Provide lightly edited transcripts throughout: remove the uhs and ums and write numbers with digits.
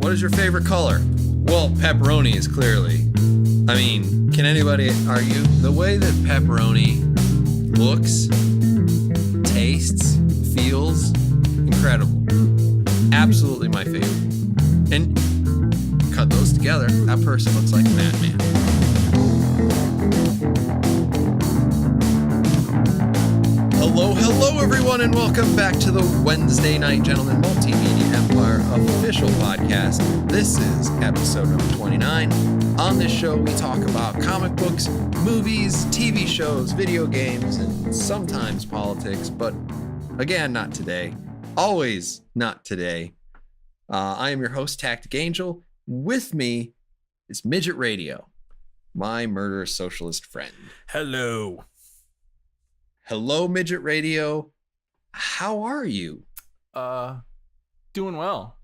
What is your favorite color? Well, pepperoni is clearly. I mean, can anybody argue? The way that pepperoni looks, tastes, feels, incredible. Absolutely my favorite. And cut those together, that person looks like a madman. Hello everyone, and welcome back to the Wednesday Night Gentlemen Multimedia Empire official podcast. This is episode number 29. On this show, we talk about comic books, movies, TV shows, video games, and sometimes politics, but again, not today. Always not today. I am your host, Tactic Angel. With me is Midget Radio, my murderous socialist friend. Hello. Hello, Midget Radio. How are you? Doing well,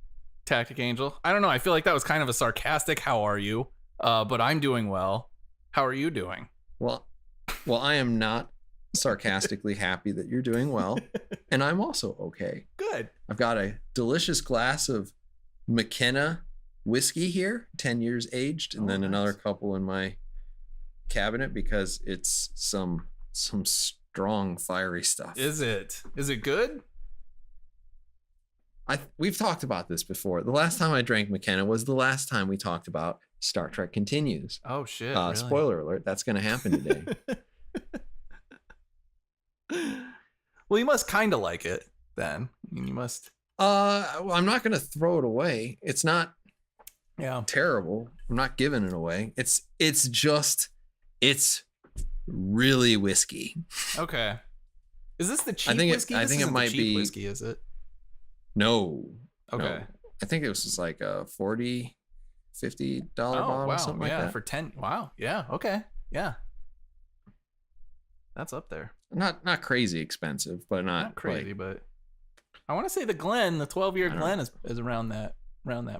Tactic Angel. I don't know. I feel like that was kind of a sarcastic "How are you?" But I'm doing well. How are you doing? Well, I am not sarcastically happy that you're doing well, and I'm also okay. Good. I've got a delicious glass of McKenna whiskey here, 10 years aged, and then nice. Another couple in my cabinet because it's some strong, fiery stuff. Is it good? We've talked about this before. The last time I drank McKenna was the last time we talked about Star Trek Continues. Oh shit! Really? Spoiler alert! That's going to happen today. Well, you must kind of like it then. I mean, you must. Well, I'm not going to throw it away. It's not. Yeah. Terrible. I'm not giving it away. It's really whiskey. Okay. Is this the cheap whiskey? I think it might be whiskey. Is it? No. Okay. No. I think it was just like a $40-$50 bottle, wow. something like that. For 10. Wow. Yeah. Okay. Yeah. That's up there. Not crazy expensive, but not crazy, like, but I want to say the 12-year Glen is around that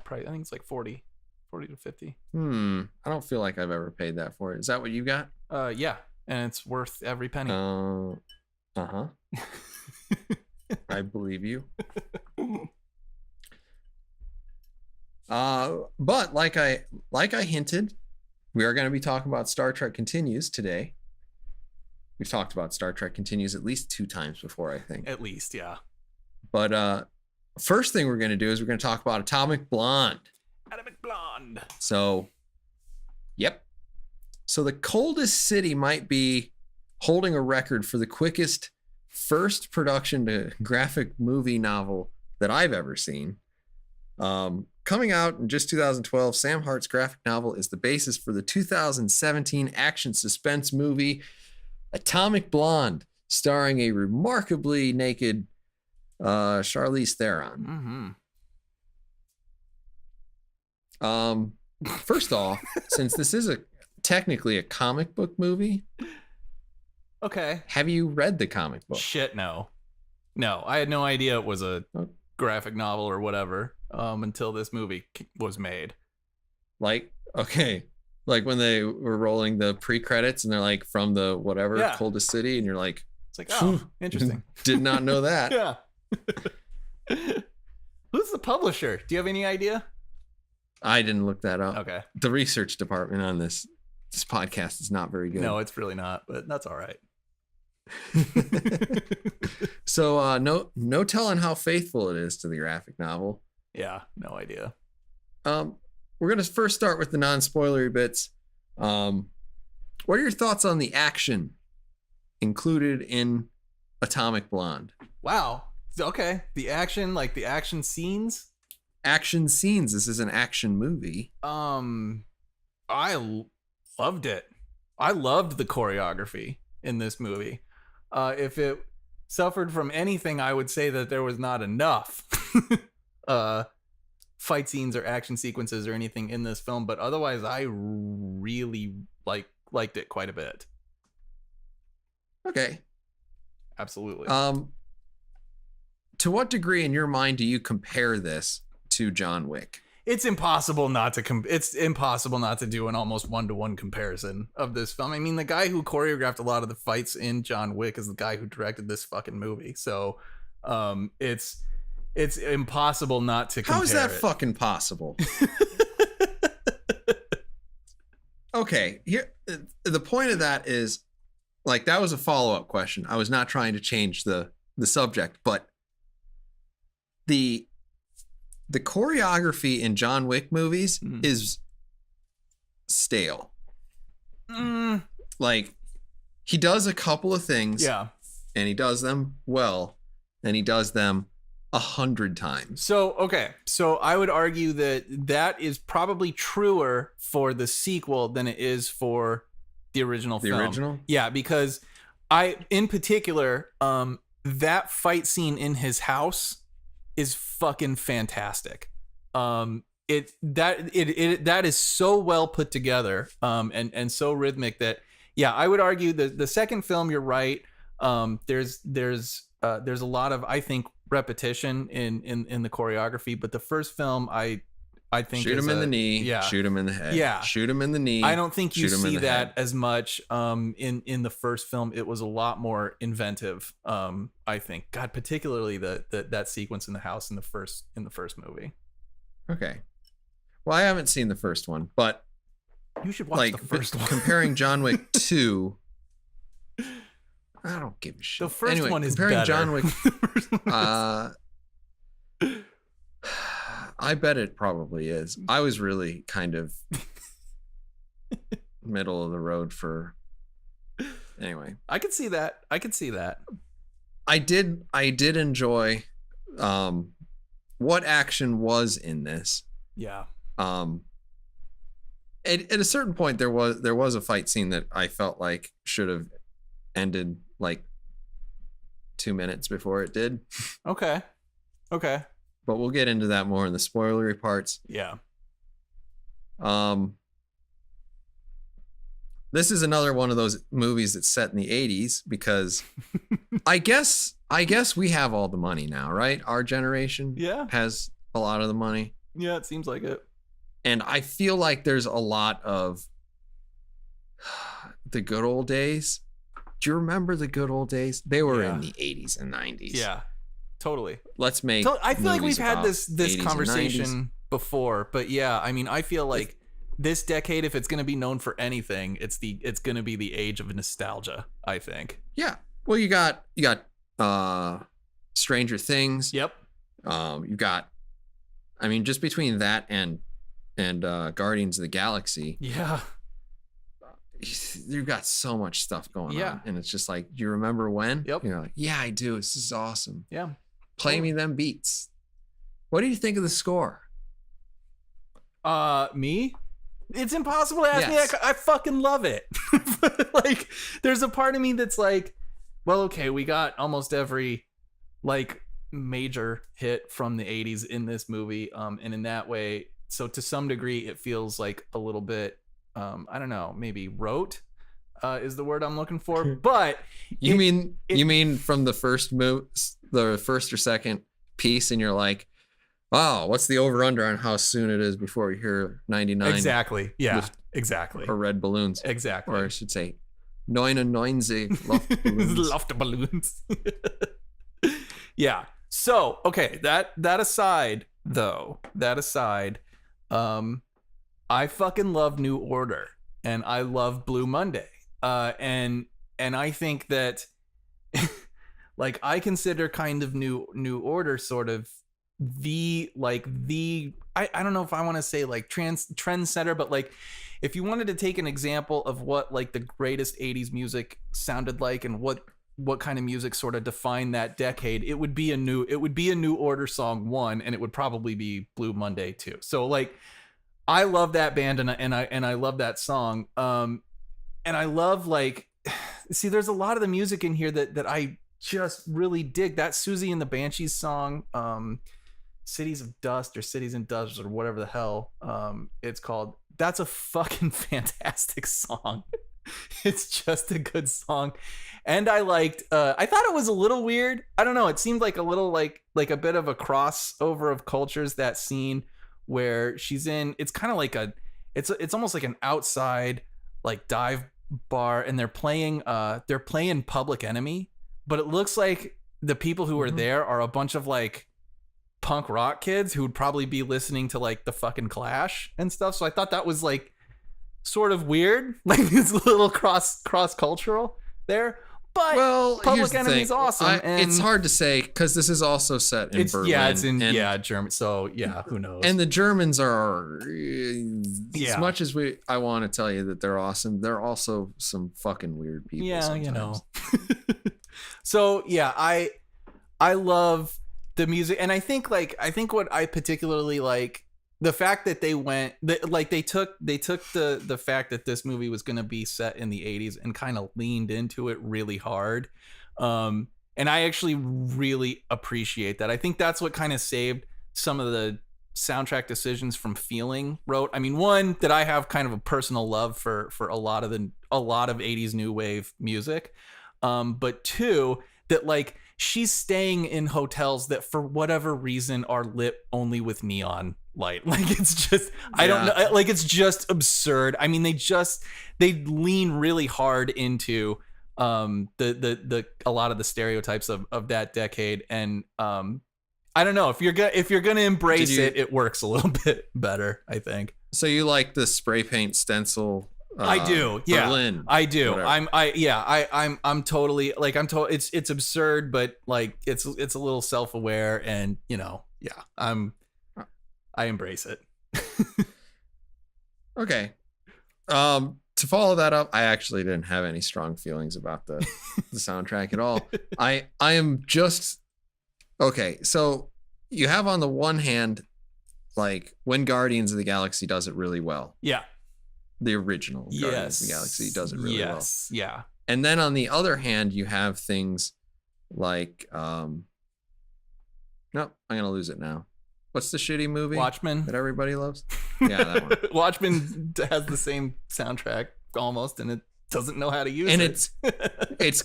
price. I think it's like 40 to 50. I don't feel like I've ever paid that for it. Is that what you got? Yeah, and it's worth every penny. Uh-huh. I believe you. But like I hinted, we are going to be talking about Star Trek Continues today. We've talked about Star Trek Continues at least 2 times before, I think. At least, yeah. But first thing we're going to do is we're going to talk about Atomic Blonde. Atomic Blonde. So, yep. So the coldest city might be holding a record for the quickest first production to graphic movie novel that I've ever seen. Coming out in just 2012, Sam Hart's graphic novel is the basis for the 2017 action suspense movie Atomic Blonde, starring a remarkably naked Charlize Theron. Mm-hmm. First off, since this is technically a comic book movie, okay, have you read the comic book? Shit, no, I had no idea it was a graphic novel or whatever until this movie was made. Like, okay, like when they were rolling the pre-credits and they're like from the whatever coldest city, and you're like, it's like, oh, interesting. Did not know that. Yeah. Who's the publisher? Do you have any idea? I didn't look that up. Okay. The research department on this podcast is not very good. No, it's really not, but that's all right. So no telling how faithful it is to the graphic novel. Yeah, no idea. We're gonna first start with the non-spoilery bits. What are your thoughts on the action included in Atomic Blonde? Wow. Okay. The action, like the action scenes? Action scenes. This is an action movie. I loved it. I loved the choreography in this movie. If it suffered from anything, I would say that there was not enough fight scenes or action sequences or anything in this film, but otherwise I really liked it quite a bit. Okay. Absolutely. To what degree in your mind do you compare this to John Wick? It's impossible not to it's impossible not to do an almost 1-to-1 comparison of this film. I mean, the guy who choreographed a lot of the fights in John Wick is the guy who directed this fucking movie. So, it's It's impossible not to compare. How is that it. fucking possible? Okay, here the point of that is, like, that was a follow-up question. I was not trying to change the subject, but the choreography in John Wick movies is stale. Like, he does a couple of things, Yeah, and he does them well, and he does them 100 times. So, okay. So I would argue that is probably truer for the sequel than it is for the original film. The original? Yeah, because in particular, that fight scene in his house is fucking fantastic. That is so well put together, and so rhythmic that, yeah, I would argue that the second film, you're right. There's a lot of, I think, repetition in the choreography, but the first film, I think, shoot him in the knee, yeah, shoot him in the head, yeah, shoot him in the knee. I don't think you see that head. as much in the first film. It was a lot more inventive. I think, God, particularly that sequence in the house in the first movie. Okay, well, I haven't seen the first one, but you should watch like the first one. Comparing John Wick 2. I don't give a shit. The first anyway, one is comparing better. John Wick. I bet it probably is. I was really kind of middle of the road for. Anyway, I could see that. I did enjoy what action was in this. Yeah. At a certain point, there was a fight scene that I felt like should have ended like 2 minutes before it did. Okay. But we'll get into that more in the spoilery parts. Yeah. This is another one of those movies that's set in the 80s because I guess we have all the money now, right? Our generation has a lot of the money. Yeah, it seems like it. And I feel like there's a lot of the good old days. Do you remember the good old days? They were in the 80s and 90s. Yeah, totally. Let's make. I feel like we've had this 80s conversation before, but yeah, I mean, I feel like this decade, if it's going to be known for anything, it's going to be the age of nostalgia, I think. Yeah. Well, you got Stranger Things. Yep. You got, I mean, just between that and Guardians of the Galaxy. Yeah. You've got so much stuff going Yeah. on. And it's just like, do you remember when? Yep. You're like, yeah, I do. This is awesome. Yeah. Play me them beats. What do you think of the score? Me? It's impossible to ask Yes. me. I fucking love it. Like, there's a part of me that's like, well, okay, we got almost every like major hit from the 80s in this movie. And in that way, so to some degree, it feels like a little bit, I don't know, maybe rote is the word I'm looking for. But you mean from the first the first or second piece, and you're like, wow, what's the over under on how soon it is before you hear 99? Exactly. Yeah. Exactly. Or red balloons. Exactly. Or I should say 99 Luftballons. Luftballons. Yeah. So, okay, that aside, I fucking love New Order and I love Blue Monday. And I think that like I consider kind of New Order sort of the I don't know if I want to say like trendsetter, but like if you wanted to take an example of what like the greatest 80s music sounded like and what kind of music sort of defined that decade, it would be a New Order song 1, and it would probably be Blue Monday 2. So like I love that band and I love that song. And I love like, see, there's a lot of the music in here that I just really dig. That Susie and the Banshees song, Cities of Dust or Cities in Dust or whatever the hell it's called. That's a fucking fantastic song. It's just a good song. And I liked, I thought it was a little weird. I don't know. It seemed like a little like a bit of a crossover of cultures, that scene where she's in, it's kind of like it's almost like an outside like dive bar, and they're playing Public Enemy, but it looks like the people who are there are a bunch of like punk rock kids who would probably be listening to like the fucking Clash and stuff. So I thought that was like sort of weird, like it's a little cross cultural there. But Well, Public here's the Enemy's thing. awesome. And It's hard to say because this is also set in Berlin. Yeah, it's in and, German. So yeah, who knows? And the Germans are Yeah. as much as I want to tell you that they're awesome. They're also some fucking weird people. Yeah, sometimes. you know. So yeah, I love the music, and I think what I particularly like, the fact that they took the fact that this movie was going to be set in the 80s and kind of leaned into it really hard. And I actually really appreciate that. I think that's what kind of saved some of the soundtrack decisions from feeling rote. I mean, one, that I have kind of a personal love for a lot of 80s new wave music. But two, that like she's staying in hotels that for whatever reason are lit only with neon light. Like it's just, I don't know, like it's just absurd. I mean, they lean really hard into the a lot of the stereotypes of that decade, and I don't know, if you're gonna embrace it works a little bit better, I think. So you like the spray paint stencil? I do, yeah. Berlin, I do. Whatever. I'm totally like it's absurd, but like it's a little self-aware, and you know, yeah, I embrace it. Okay. To follow that up, I actually didn't have any strong feelings about the soundtrack at all. I am just okay. So you have on the one hand, like when Guardians of the Galaxy does it really well. Yeah. The original Guardians of the Galaxy does it really well. Yeah. And then on the other hand, you have things like nope, I'm gonna lose it now. What's the shitty movie? Watchmen that everybody loves? Yeah, that one. Watchmen has the same soundtrack almost, and it doesn't know how to use it. It's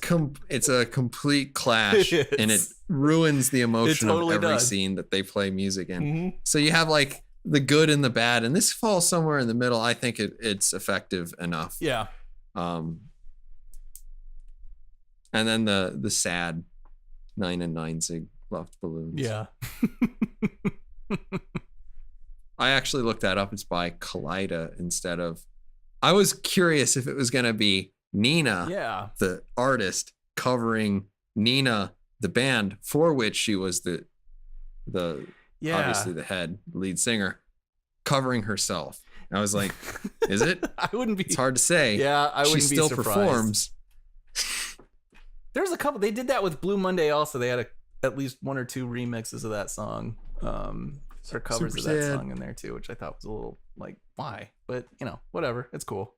a complete clash, and it ruins the emotion of every scene that they play music in. Mm-hmm. So you have like the good and the bad, and this falls somewhere in the middle. I think it's effective enough. Yeah. And then the sad 9 and 9 Zig left balloons. Yeah. I actually looked that up. It's by Kaleida instead of. I was curious if it was going to be Nina, the artist, covering Nina, the band, for which she was the obviously the head lead singer, covering herself. I was like, is it? I wouldn't be. It's hard to say. Yeah, I wouldn't be surprised. She still performs. There's a couple. They did that with Blue Monday also. They had at least one or two remixes of that song. Or covers of that song in there too, which I thought was a little like, why? But you know, whatever. It's cool.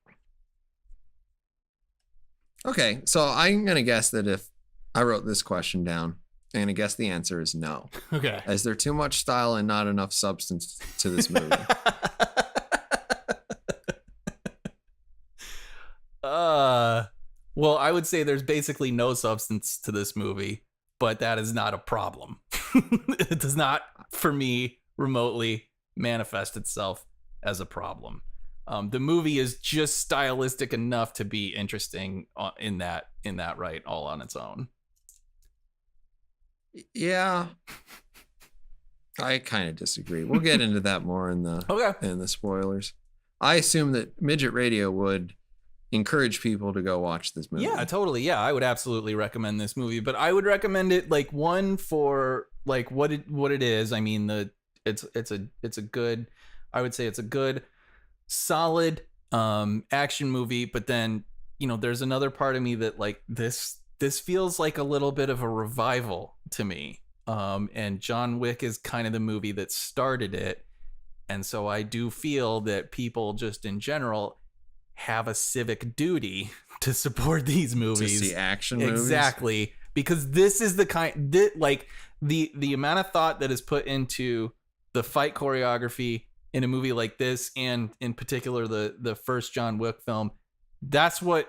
Okay, so I'm gonna guess that if I wrote this question down, I'm gonna guess the answer is no. Okay. Is there too much style and not enough substance to this movie? Well, I would say there's basically no substance to this movie, but that is not a problem. It does not, for me, remotely manifest itself as a problem. The movie is just stylistic enough to be interesting in that right, all on its own. Yeah, I kind of disagree. We'll get into that more in the spoilers. I assume that Midget Radio would encourage people to go watch this movie. Yeah, totally. Yeah, I would absolutely recommend this movie, but I would recommend it like one for like what it is. I mean, it's a good, I would say it's a good, solid action movie, but then, you know, there's another part of me that like this feels like a little bit of a revival to me. And John Wick is kind of the movie that started it. And so I do feel that people just in general have a civic duty to support these movies. To see action movies. Exactly. Because this is the kind that like the amount of thought that is put into the fight choreography in a movie like this, and in particular the first John Wick film, that's what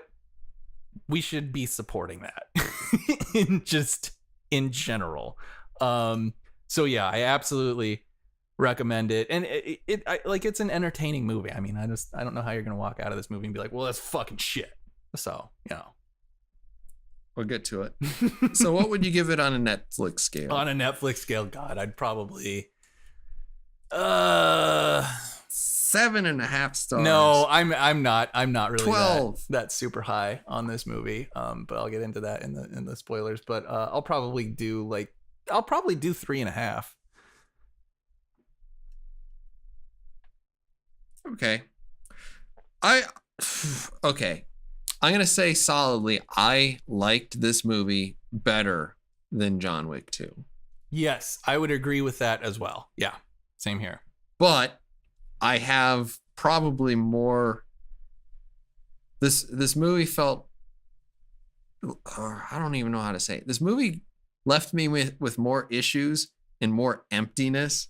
we should be supporting that in general. So yeah, I absolutely recommend it, and it's an entertaining movie. I mean, I don't know how you're gonna walk out of this movie and be like, well, that's fucking shit. So, you know. We'll get to it. So what would you give it on a Netflix scale? On a Netflix scale, God, I'd probably 7.5 stars. No, I'm not really 12. that super high on this movie. But I'll get into that in the spoilers. But I'll probably do 3.5. Okay. Okay. I'm gonna say solidly, I liked this movie better than John Wick 2. Yes, I would agree with that as well. Yeah, same here. But I have probably more. This movie felt. I don't even know how to say it. This movie left me with more issues and more emptiness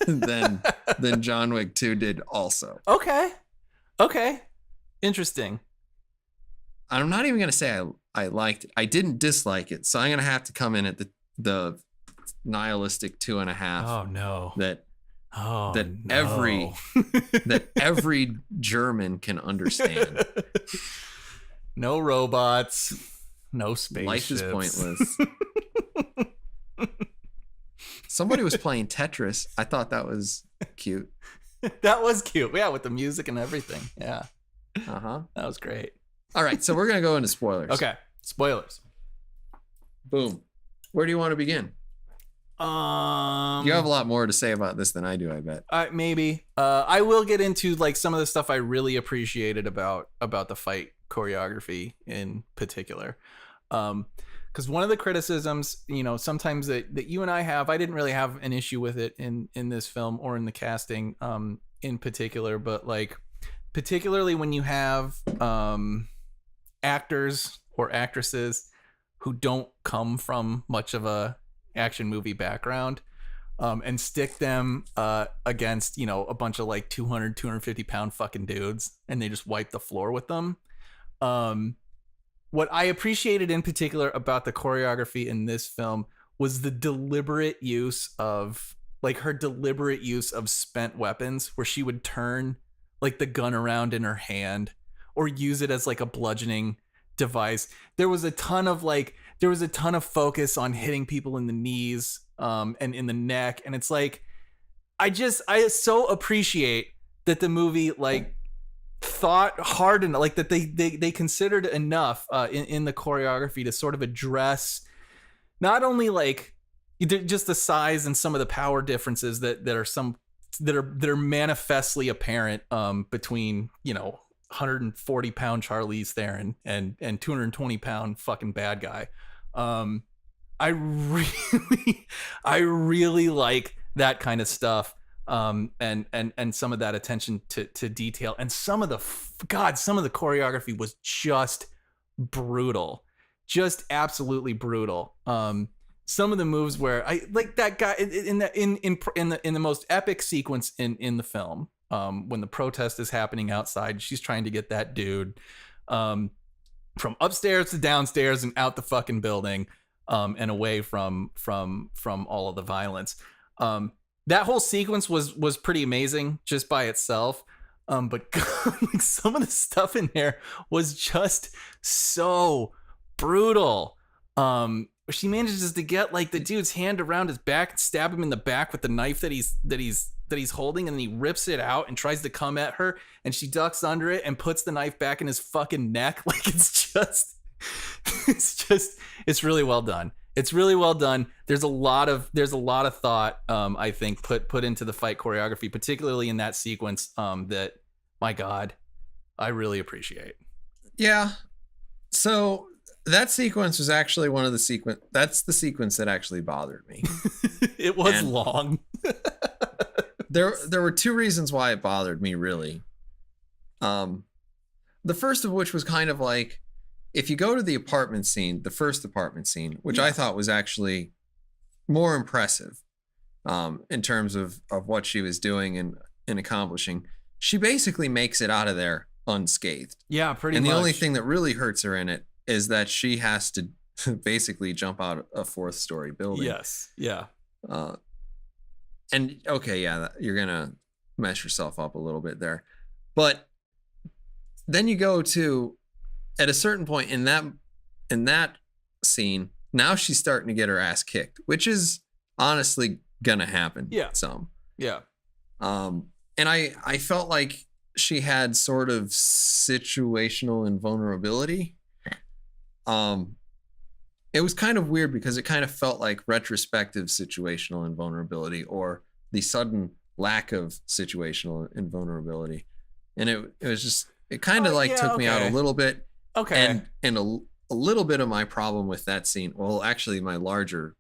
than John Wick 2 did. Also. Okay. Interesting. I'm not even gonna say I liked it. I didn't dislike it, so I'm gonna have to come in at the nihilistic 2.5. Oh no. That no. every German can understand. No robots. No spaceships. Life is pointless. Somebody was playing Tetris. I thought that was cute. That was cute. Yeah, with the music and everything. Yeah. Uh-huh. That was great. All right, so we're going to go into spoilers. Okay. Spoilers. Boom. Where do you want to begin? You have a lot more to say about this than I do, I bet. Maybe. I will get into like some of the stuff I really appreciated about the fight choreography in particular. Because one of the criticisms, sometimes that you and I have, I didn't really have an issue with it in this film or in the casting in particular, but like particularly when you have actors or actresses who don't come from much of a action movie background and stick them against a bunch of like 250 pound fucking dudes and they just wipe the floor with them. What I appreciated in particular about the choreography in this film was the deliberate use of spent weapons, where she would turn like the gun around in her hand or use it as like a bludgeoning device. There was a ton of focus on hitting people in the knees and in the neck, and it's like I so appreciate that the movie like thought hard enough, like that they considered enough in the choreography to sort of address not only like just the size and some of the power differences that are manifestly apparent between 140 pound Charlize Theron and 220 pound fucking bad guy. I really like that kind of stuff. And some of that attention to detail, and some of the choreography was just brutal, just absolutely brutal. Some of the moves where I like that guy in the most epic sequence in the film, when the protest is happening outside, she's trying to get that dude from upstairs to downstairs and out the fucking building, and away from all of the violence. That whole sequence was pretty amazing just by itself. But God, like some of the stuff in there was just so brutal. She manages to get like the dude's hand around his back and stab him in the back with the knife that he's holding, and then he rips it out and tries to come at her, and she ducks under it and puts the knife back in his fucking neck. Like it's really well done. It's really well done. There's a lot of thought, I think, put into the fight choreography, particularly in that sequence, that, my God, I really appreciate. Yeah. So that sequence was actually one of the that's the sequence that actually bothered me. It was long. There were two reasons why it bothered me, really. The first of which was kind of like, if you go to the first apartment scene, which I thought was actually more impressive in terms of what she was doing and accomplishing, she basically makes it out of there unscathed. Yeah, pretty much. And the only thing that really hurts her in it is that she has to basically jump out a 4th-story building. Yes, yeah. And okay, yeah, you're going to mess yourself up a little bit there. But then you go to, at a certain point in that in that scene, now she's starting to get her ass kicked, which is honestly gonna happen. Yeah. Some. Yeah. And I felt like she had sort of situational invulnerability. It was kind of weird because it kind of felt like retrospective situational invulnerability or the sudden lack of situational invulnerability. And it was just, it kind of took me out a little bit. Okay. And a little bit of my problem with that scene, well, actually my larger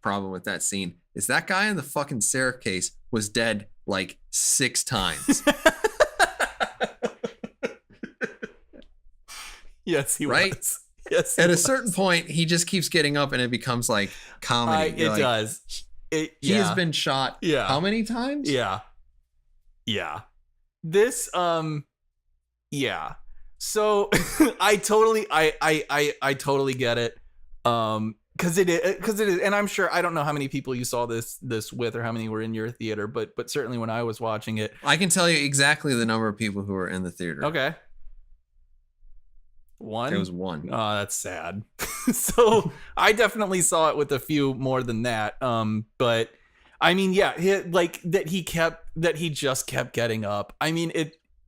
problem with that scene is that guy in the fucking staircase was dead like 6 times. Yes, he right? was. Yes. At a certain point, he just keeps getting up and it bemes like comedy. It does. He has been shot how many times? Yeah. Yeah. This yeah. So I totally get it. Because it is, and I'm sure, I don't know how many people you saw this with or how many were in your theater, but certainly when I was watching it, I can tell you exactly the number of people who were in the theater. Okay. 1? It was 1. Oh, that's sad. So I definitely saw it with a few more than that. But I mean, yeah, he just kept getting up. I mean,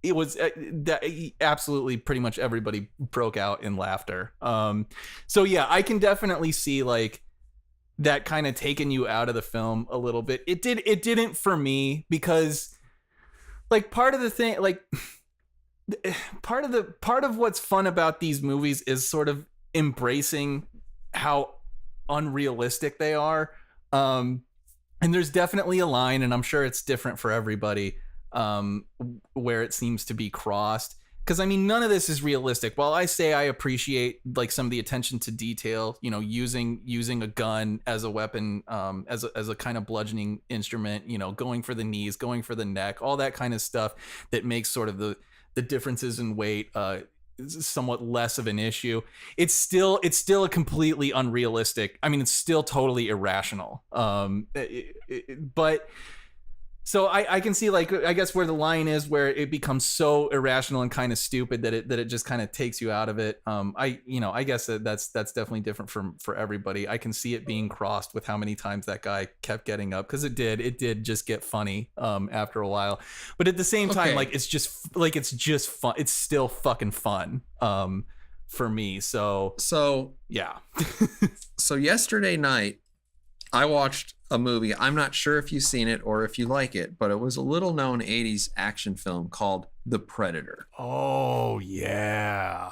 it was that absolutely pretty much everybody broke out in laughter. So yeah, I can definitely see like that kind of taking you out of the film a little bit. It didn't for me because like part of the thing, like part of what's fun about these movies is sort of embracing how unrealistic they are. And there's definitely a line, and I'm sure it's different for everybody, where it seems to be crossed. Because I mean, none of this is realistic. While I say I appreciate like some of the attention to detail, you know, using a gun as a weapon, as a kind of bludgeoning instrument, you know, going for the knees, going for the neck, all that kind of stuff that makes sort of the differences in weight somewhat less of an issue. It's still a completely unrealistic. I mean, it's still totally irrational. But so I can see, like, I guess where the line is where it becomes so irrational and kind of stupid that it just kind of takes you out of it. I guess that's definitely different for everybody. I can see it being crossed with how many times that guy kept getting up, because it did just get funny after a while. But at the same time, like it's just fun. It's still fucking fun for me. So yeah. So yesterday night, I watched a movie. I'm not sure if you've seen it or if you like it, but it was a little known 80s action film called The Predator. Oh, yeah.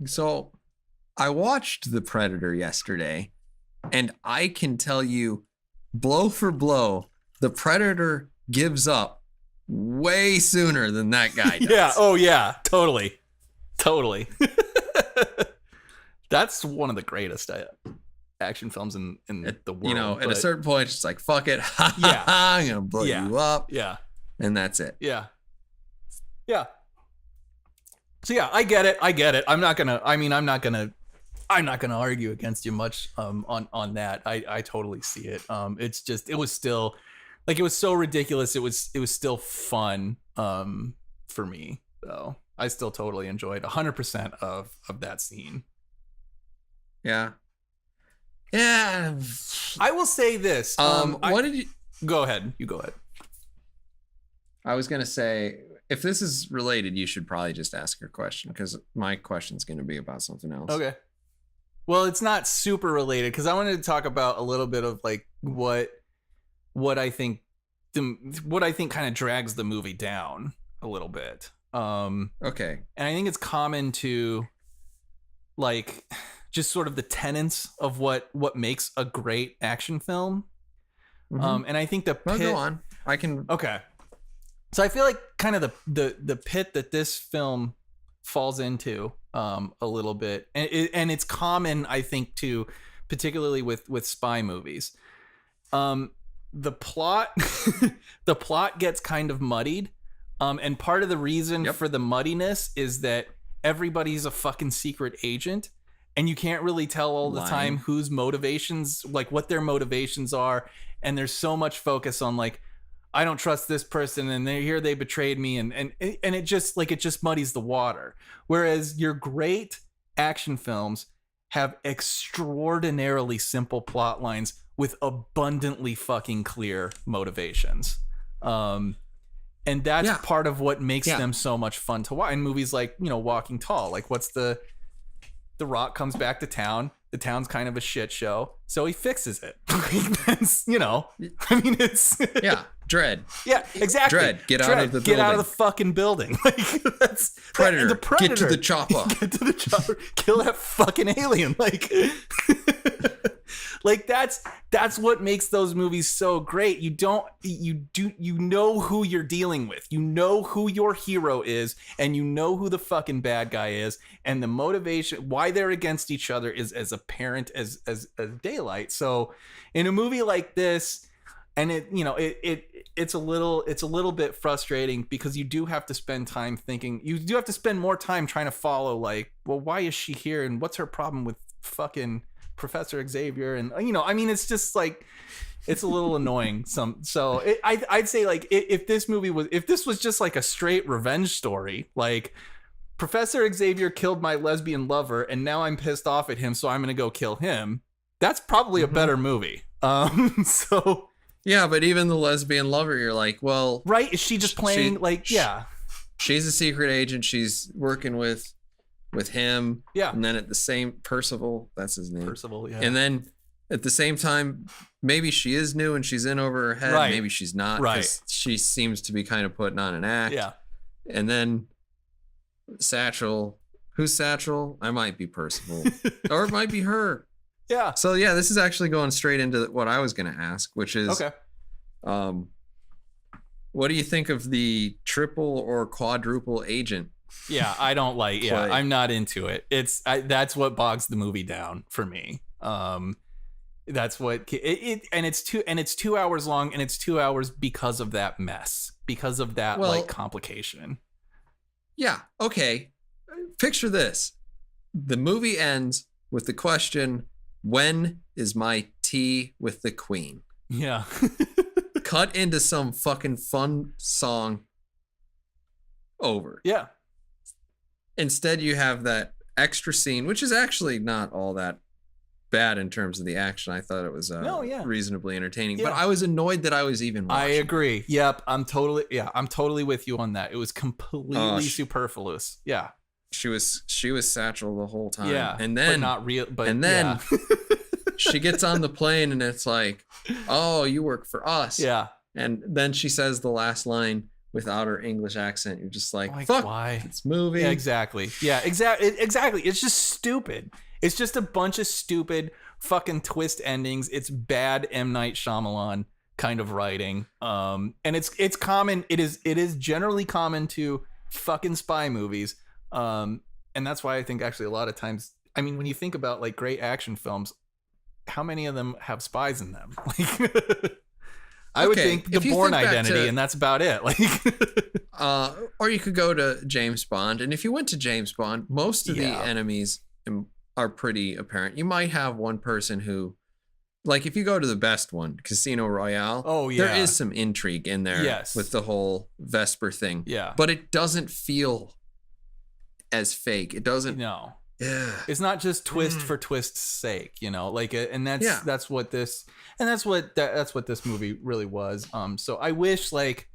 So I watched The Predator yesterday, and I can tell you, blow for blow, The Predator gives up way sooner than that guy does. Yeah. Oh, yeah. Totally. That's one of the greatest action films in the world. You know, at a certain point, it's like, fuck it. Yeah. I'm going to blow you up. Yeah. And that's it. Yeah. Yeah. So yeah, I get it. I'm not gonna argue against you much on that. I totally see it. It's just, it was still like, it was so ridiculous. It was still fun for me. So I still totally enjoyed 100% of that scene. Yeah. Yeah. I will say this. What did you go ahead? You go ahead. I was going to say, if this is related, you should probably just ask your question, because my question's going to be about something else. Okay. Well, it's not super related, because I wanted to talk about a little bit of like what I think kind of drags the movie down a little bit. Okay. And I think it's common to like just sort of the tenets of what makes a great action film. Mm-hmm. And I think the pit... Well, go on. I can... Okay. So I feel like kind of the pit that this film falls into a little bit, and it's common, I think, to particularly with spy movies. The plot gets kind of muddied, and part of the reason for the muddiness is that everybody's a fucking secret agent, and you can't really tell all the time whose motivations, like what their motivations are, and there's so much focus on like, I don't trust this person, and they betrayed me, and it just muddies the water. Whereas your great action films have extraordinarily simple plot lines with abundantly fucking clear motivations. And that's part of what makes them so much fun to watch. In movies like, you know, Walking Tall, like what's the Rock comes back to town. The town's kind of a shit show, so he fixes it. That's, you know, I mean, it's Dread. Yeah, exactly. Dread, get out of the building. Get out of the fucking building. Like that's Predator. The Predator. Get to the chopper. Get to the chopper. Kill that fucking alien. Like, like that's what makes those movies so great. You know who you're dealing with. You know who your hero is, and you know who the fucking bad guy is, and the motivation why they're against each other is as apparent as daylight. So in a movie like this, and it's a little bit frustrating because you do have to spend time thinking. You do have to spend more time trying to follow, like, well, why is she here, and what's her problem with fucking Professor Xavier? And, you know, I mean, it's just like, it's a little annoying. I'd say, like, if this was just like a straight revenge story, like Professor Xavier killed my lesbian lover and now I'm pissed off at him, so I'm gonna go kill him, that's probably a better movie. So yeah, but even the lesbian lover, you're like, well, right? Is she just playing she's a secret agent, she's working with him, and then at the same Percival, that's his name, and then at the same time, maybe she is new and she's in over her head, maybe she's not, because she seems to be kind of putting on an act, and then Satchel, who's Satchel? I might be Percival or it might be her. So this is actually going straight into what I was going to ask, which is what do you think of the triple or quadruple agent? I don't like. play? I'm not into it. That's what bogs the movie down for me. That's what it's 2 hours long, and it's 2 hours because of that mess, because of that like complication. Yeah. Okay. Picture this: the movie ends with the question, "When is my tea with the queen?" Yeah. Cut into some fucking fun song. Over. Yeah. Instead, you have that extra scene, which is actually not all that bad in terms of the action. I thought it was reasonably entertaining, but I was annoyed that I was even watching. I agree. Yep. I'm totally with you on that. It was completely superfluous. Yeah. She was Satchel the whole time. Yeah. And then but not real. But and then she gets on the plane and it's like, "Oh, you work for us." Yeah. And then she says the last line without her English accent. You're just like fuck, why? It's movie. Yeah, exactly. Yeah, exactly. It's just stupid. It's just a bunch of stupid fucking twist endings. It's bad M. Night Shyamalan kind of writing. And it's common. It is generally common to fucking spy movies. And that's why I think actually a lot of times, I mean, when you think about like great action films, how many of them have spies in them? Like, I would think The Bourne Identity, and that's about it. Like, or you could go to James Bond, and if you went to James Bond, most of the enemies are pretty apparent. You might have one person who, like, if you go to the best one, Casino Royale, there is some intrigue in there with the whole Vesper thing. Yeah, but it doesn't feel as fake. It doesn't. No. Yeah. It's not just twist for twist's sake, you know, like, and that's what this movie really was. So I wish, like,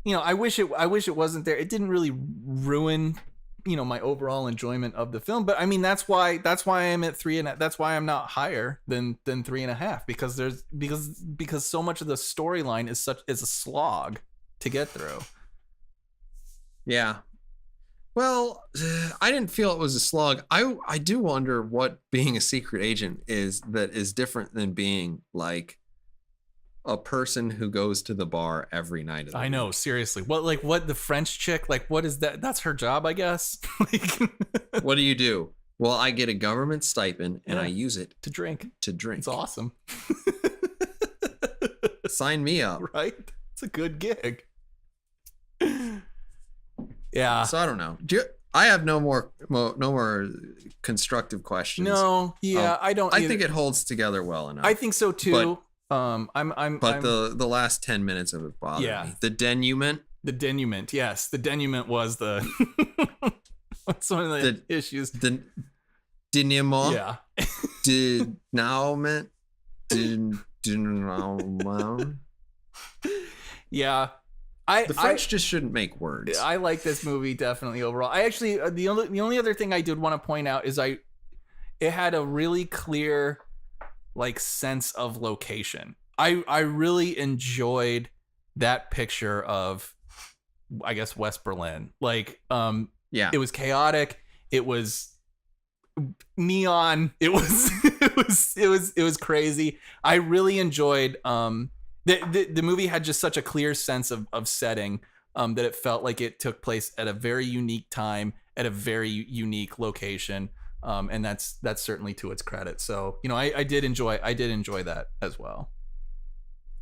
you know, I wish it wasn't there. It didn't really ruin, you know, my overall enjoyment of the film. But I mean, that's why I'm at 3.5. That's why I'm not higher than 3.5, because so much of the storyline is a slog to get through. Yeah. Well, I didn't feel it was a slog. I do wonder what being a secret agent is that is different than being like a person who goes to the bar every night of the week. Know, seriously. What the French chick, like, what is that? That's her job, I guess. Like, what do you do? Well, I get a government stipend and I use it to drink. It's awesome. Sign me up. Right? It's a good gig. Yeah. So I don't know. I have no more constructive questions. No. Yeah. I don't. I think it holds together well enough. I think so too. But, the last 10 minutes of it bothered me. The denouement. Yes, the denouement was the. That's one of the issues. denouement. Yeah. Denouement. Denouement. Yeah. The French just shouldn't make words. I like this movie definitely overall. I actually the only other thing I did want to point out is it had a really clear like sense of location. I really enjoyed that picture of, I guess, West Berlin. Like yeah, it was chaotic. It was neon. It was it was crazy. I really enjoyed the movie had just such a clear sense of setting that it felt like it took place at a very unique time at a very unique location, and that's certainly to its credit. So I did enjoy that as well.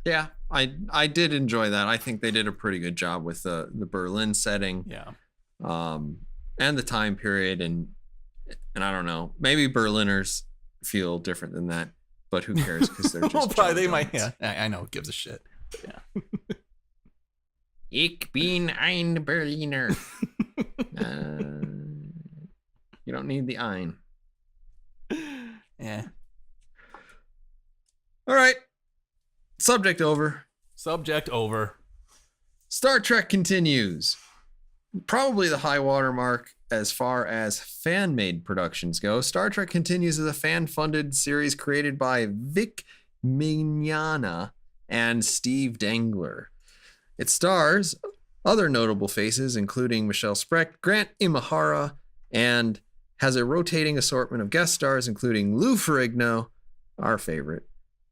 Yeah, I did enjoy that. I think they did a pretty good job with the Berlin setting. Yeah, and the time period, and I don't know, maybe Berliners feel different than that. But who cares? Because they're just well, probably they might. Yeah, I know. Who gives a shit? Yeah. Ich bin ein Berliner. You don't need the ein. Yeah. All right. Subject over. Subject over. Star Trek continues. Probably the high water mark as far as fan-made productions go. Star Trek continues as a fan-funded series created by Vic Mignogna and Steve Dangler. It stars other notable faces, including Michelle Sprecht, Grant Imahara, and has a rotating assortment of guest stars, including Lou Ferrigno, our favorite,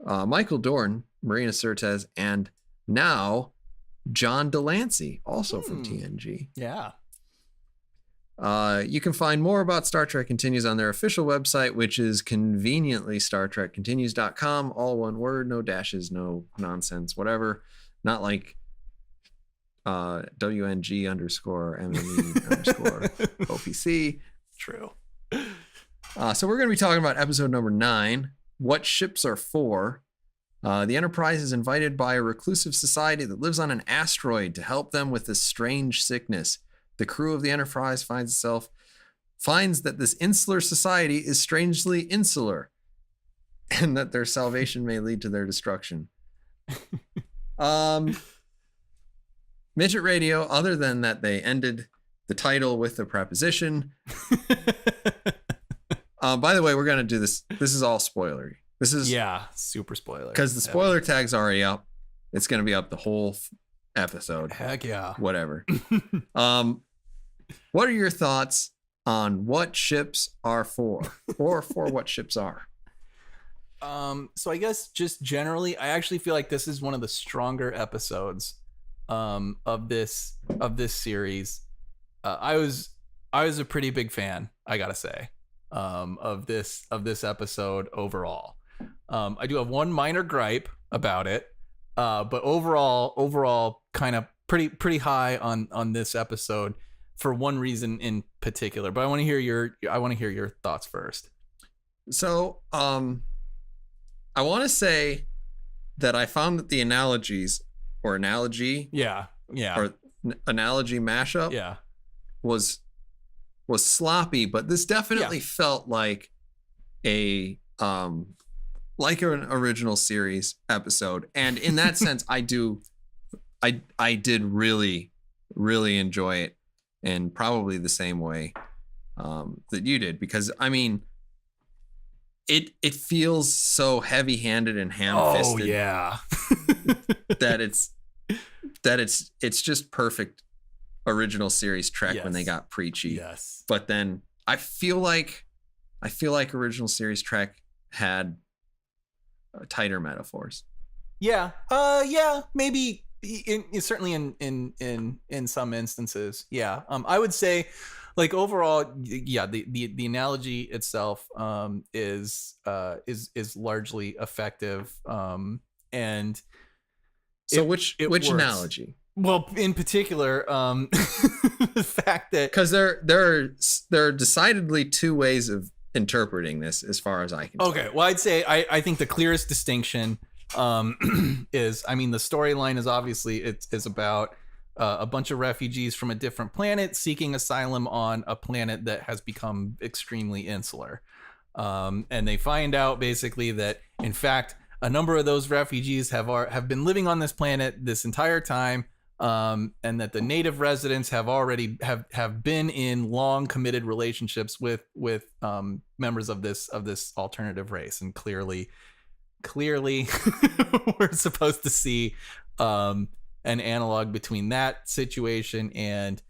Michael Dorn, Marina Sirtis, and now John Delancey, also from TNG. Yeah. You can find more about Star Trek Continues on their official website, which is conveniently StarTrekContinues.com. All one word, no dashes, no nonsense, whatever. Not like WNG underscore MME underscore OPC. True. So we're going to be talking about episode number 9, What Ships Are For. The Enterprise is invited by a reclusive society that lives on an asteroid to help them with this strange sickness. The crew of the Enterprise finds that this insular society is strangely insular, and that their salvation may lead to their destruction. Midget Radio, other than that they ended the title with the preposition. By the way, we're going to do this. This is all spoilery. This is super spoiler. Because the spoiler tag's already up. It's going to be up the whole episode. Heck yeah. Whatever. What are your thoughts on what ships are for, or for what ships are? So I guess just generally, I actually feel like this is one of the stronger episodes of this series. I was a pretty big fan, I gotta say, of this episode overall. I do have one minor gripe about it, but overall, kind of pretty high on this episode for one reason in particular. But I want to hear your thoughts first. So, I want to say that I found that the analogy mashup, was sloppy, but this definitely felt like an original series episode, and in that sense, I did really enjoy it, and probably the same way that you did, because I mean, it feels so heavy-handed and ham-fisted. Oh yeah. that it's just perfect original series Trek when they got preachy. Yes. But then I feel like original series Trek had tighter metaphors. Yeah. Maybe certainly in some instances. Yeah. I would say, like, overall, the analogy itself is largely effective. And so which works. analogy? Well, in particular, the fact that, because there are decidedly two ways of interpreting this, as far as I can tell. Okay, well, I'd say I think the clearest distinction is, I mean, the storyline is obviously it's about a bunch of refugees from a different planet seeking asylum on a planet that has become extremely insular. And they find out basically that, in fact, a number of those refugees have been living on this planet this entire time, and that the native residents have already have been in long committed relationships with members of this alternative race, and clearly we're supposed to see an analog between that situation and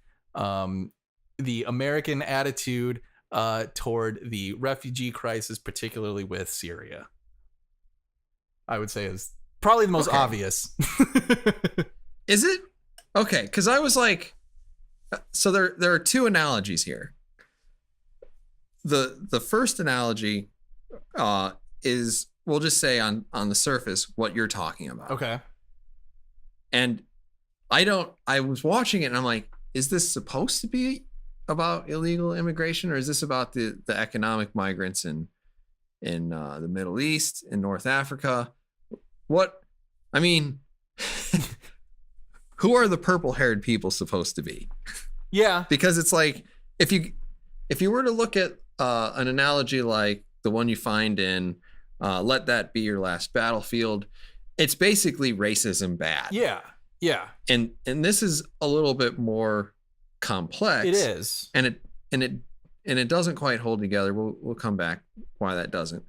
the American attitude toward the refugee crisis, particularly with Syria. I would say is probably the most obvious. Is it? Okay, because I was like, so there are two analogies here. The first analogy is, we'll just say on the surface what you're talking about. Okay. And I was watching it and I'm like, is this supposed to be about illegal immigration, or is this about the economic migrants in the Middle East, in North Africa? I mean, who are the purple-haired people supposed to be? Yeah. Because it's like, if you were to look at an analogy like the one you find in Let That Be Your Last Battlefield, it's basically racism bad. Yeah. Yeah. And this is a little bit more complex. It is. And it doesn't quite hold together. We'll come back why that doesn't.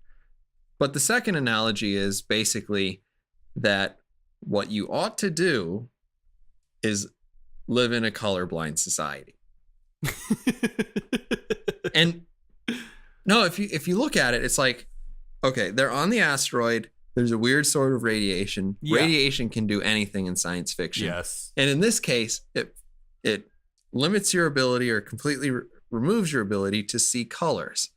But the second analogy is basically that what you ought to do is live in a colorblind society. And no, if you look at it, it's like, okay, they're on the asteroid. There's a weird sort of radiation. Yeah. Radiation can do anything in science fiction. Yes. And in this case, it limits your ability or completely removes your ability to see colors.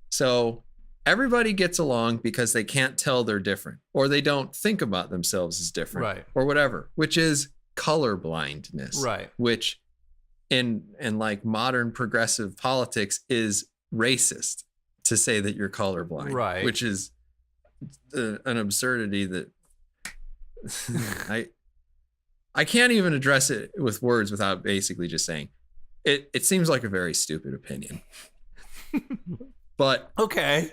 So everybody gets along because they can't tell they're different, or they don't think about themselves as different, right, or whatever, which is color blindness, right? Which in like modern progressive politics is racist to say that you're colorblind, right? Which is an absurdity that I can't even address it with words without basically just saying it seems like a very stupid opinion. But okay.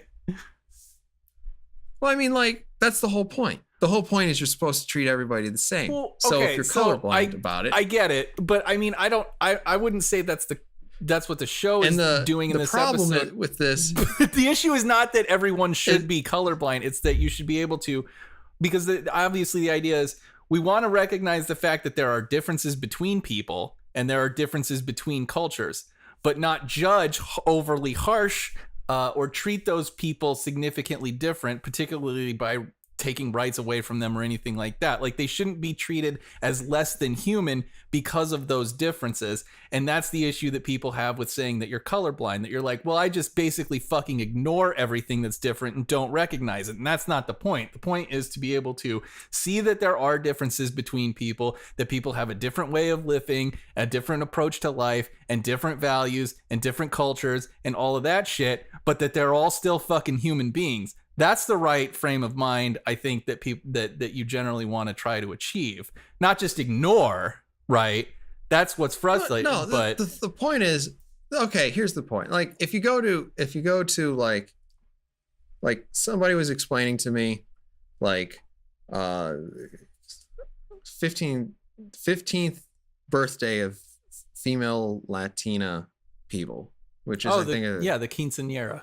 Well, I mean, like, that's the whole point. The whole point is you're supposed to treat everybody the same. Well, so if you're colorblind about it, I get it. But I mean, I wouldn't say that's what the show is doing in this episode. The problem with this, the issue is not that everyone should be colorblind. It's that you should be able to, because obviously the idea is we want to recognize the fact that there are differences between people and there are differences between cultures, but not judge overly harsh or treat those people significantly different, particularly by taking rights away from them or anything like that. Like, they shouldn't be treated as less than human because of those differences. And that's the issue that people have with saying that you're colorblind, that you're like, well, I just basically fucking ignore everything that's different and don't recognize it. And that's not the point. The point is to be able to see that there are differences between people, that people have a different way of living, a different approach to life, and different values and different cultures and all of that shit, but that they're all still fucking human beings. That's the right frame of mind, I think, that people that you generally want to try to achieve, not just ignore. Right? That's what's frustrating. No, but the point is, okay, here's the point. Like, if you go to like somebody was explaining to me, like 15th birthday of female Latina people, which is I think the quinceañera.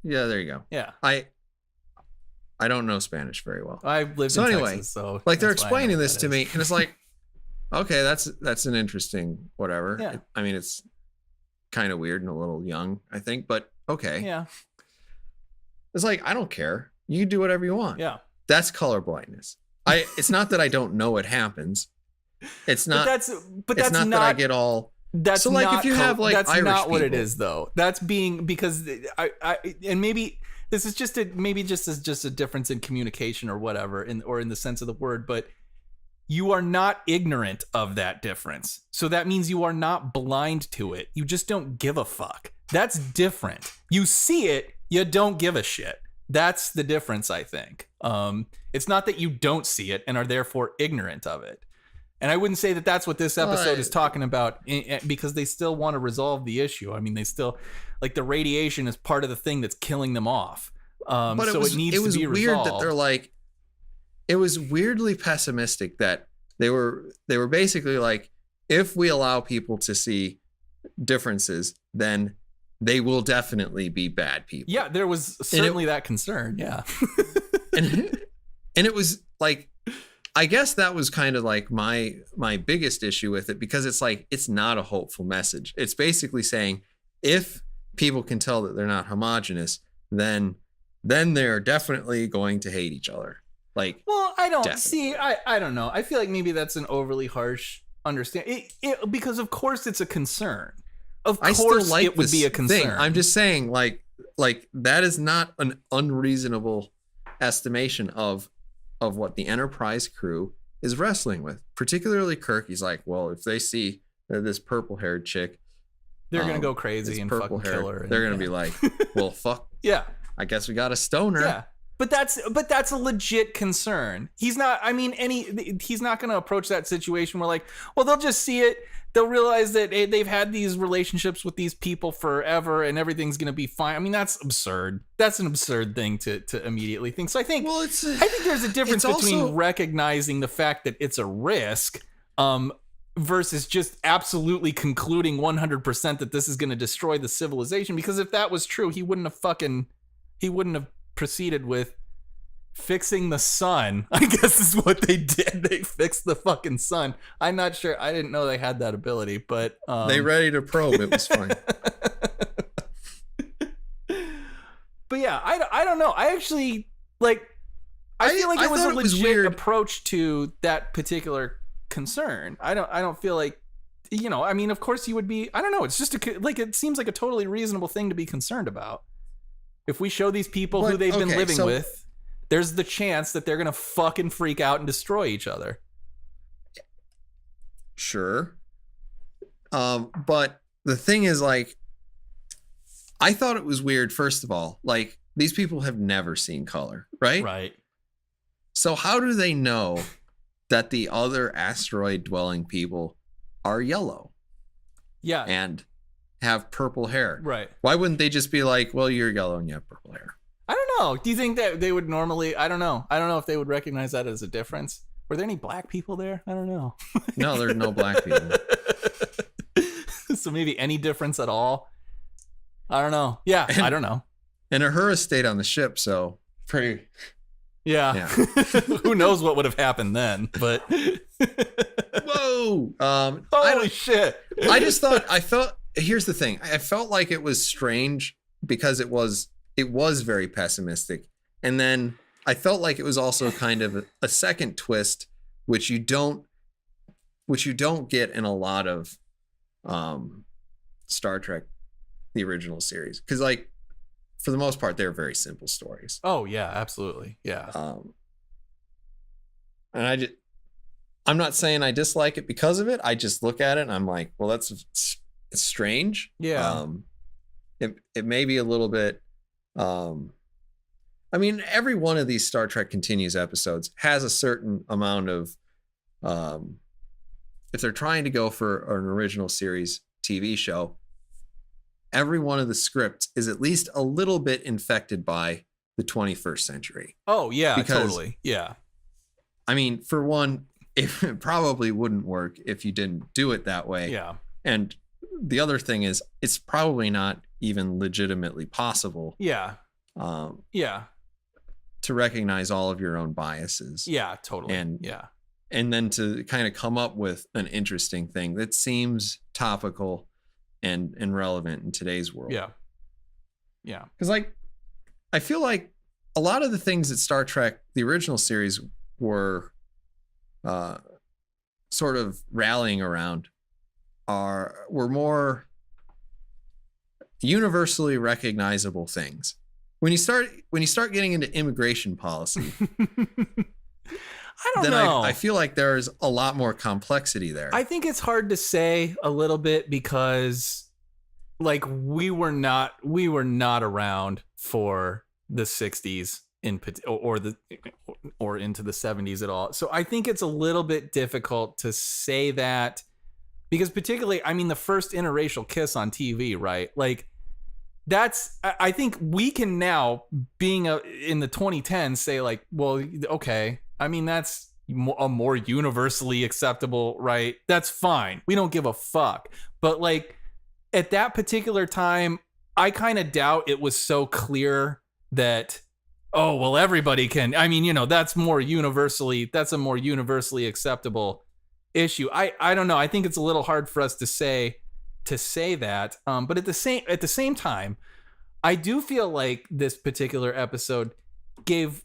Yeah, there you go. Yeah. I don't know Spanish very well. I've lived in Texas, so like they're explaining this to me, and it's like, okay, that's an interesting whatever. Yeah. I mean, it's kind of weird and a little young, I think, but okay. Yeah. It's like, I don't care. You can do whatever you want. Yeah. That's color blindness. It's not that I don't know it happens. It's not. But that's not that I get all. That's so like not if you have like that's Irish not what people, it is though. That's being because I and maybe this is just a difference in communication or whatever or in the sense of the word, but you are not ignorant of that difference. So that means you are not blind to it. You just don't give a fuck. That's different. You see it, you don't give a shit. That's the difference, I think. It's not that you don't see it and are therefore ignorant of it. And I wouldn't say that that's what this episode is talking about, because they still want to resolve the issue. I mean, they still, like, the radiation is part of the thing that's killing them off. But so it needs to be resolved. Weird that they're like, it was weirdly pessimistic that they were basically like, if we allow people to see differences, then they will definitely be bad people. Yeah, there was certainly that concern. Yeah. and it was like, I guess that was kind of like my biggest issue with it, because it's like, it's not a hopeful message. It's basically saying, if people can tell that they're not homogenous, then they're definitely going to hate each other. Like, well, I don't see. I don't know. I feel like maybe that's an overly harsh understanding. Because of course it's a concern. Of course it would be a concern. I'm just saying, like that is not an unreasonable estimation of what the Enterprise crew is wrestling with. Particularly Kirk. He's like, well, if they see this purple-haired chick, they're gonna go crazy and fucking kill her. They're gonna be like, well, fuck. Yeah. I guess we got a stoner. Yeah. But that's a legit concern. He's not, I mean, he's not going to approach that situation where, like, well, they'll just see it. They'll realize that they've had these relationships with these people forever and everything's going to be fine. I mean, that's absurd. That's an absurd thing to immediately think. So I think, I think there's a difference between recognizing the fact that it's a risk, versus just absolutely concluding 100% that this is going to destroy the civilization. Because if that was true, he wouldn't have proceeded with fixing the sun. I guess is what they did. They fixed the fucking sun. I'm not sure. I didn't know they had that ability, but they ready to probe. It was fine. But yeah, I don't know. I actually like. I feel like it was a legit approach to that particular concern. I don't feel like, you know. I mean, of course you would be. I don't know. It's just it seems like a totally reasonable thing to be concerned about. If we show these people who they've been living with, there's the chance that they're going to fucking freak out and destroy each other. Sure. But the thing is, like, I thought it was weird, first of all. Like, these people have never seen color, right? Right. So how do they know that the other asteroid-dwelling people are yellow? Yeah. And have purple hair. Right. Why wouldn't they just be like, well, you're yellow and you have purple hair? I don't know. Do you think that they would normally, I don't know if they would recognize that as a difference. Were there any black people there? I don't know. No, there are no black people. So maybe any difference at all? I don't know. Yeah, I don't know. And Uhura stayed on the ship, so pretty... Yeah. Who knows what would have happened then, but... Whoa! Holy shit! I felt... Here's the thing. I felt like it was strange because it was very pessimistic. And then I felt like it was also kind of a second twist, which you don't get in a lot of Star Trek, the original series. Because, like, for the most part, they're very simple stories. Oh, yeah, absolutely. Yeah. And I'm not saying I dislike it because of it. I just look at it and I'm like, well, it's strange. Yeah. It may be a little bit. I mean, every one of these Star Trek Continues episodes has a certain amount of, if they're trying to go for an original series TV show, every one of the scripts is at least a little bit infected by the 21st century. Oh, yeah, totally. Yeah. I mean, for one, it probably wouldn't work if you didn't do it that way. Yeah. And the other thing is, it's probably not even legitimately possible. Yeah. Yeah. To recognize all of your own biases. Yeah, totally. And then to kind of come up with an interesting thing that seems topical and relevant in today's world. Yeah. Yeah. Because, like, I feel like a lot of the things that Star Trek, the original series, were sort of rallying around were more universally recognizable things. When you start getting into immigration policy, I don't know. I feel like there's a lot more complexity there. I think it's hard to say a little bit because, like, we were not around for the 60s or into the 70s at all. So I think it's a little bit difficult to say that, because particularly, I mean, the first interracial kiss on TV, right? Like, I think we can now, being in the 2010s, say like, well, okay, I mean, that's a more universally acceptable, right? That's fine. We don't give a fuck. But like, at that particular time, I kind of doubt it was so clear that, oh, well, everybody can. I mean, that's a more universally acceptable issue. I don't know. I think it's a little hard for us to say that. But at the same time, I do feel like this particular episode gave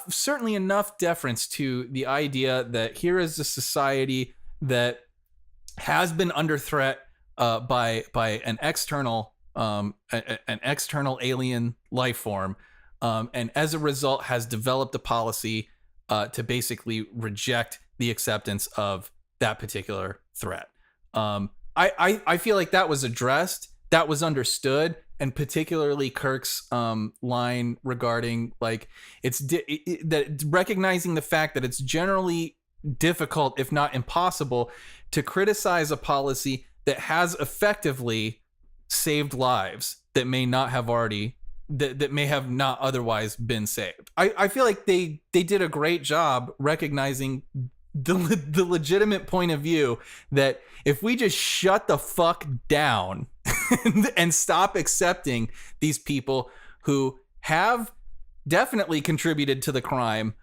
certainly enough deference to the idea that here is a society that has been under threat by an external alien life form, and as a result has developed a policy to basically reject the acceptance of that particular threat. I feel like that was addressed, that was understood, and particularly Kirk's line regarding like that recognizing the fact that it's generally difficult, if not impossible, to criticize a policy that has effectively saved lives that may not have otherwise been saved. I feel like they did a great job recognizing the legitimate point of view that if we just shut the fuck down and stop accepting these people who have definitely contributed to the crime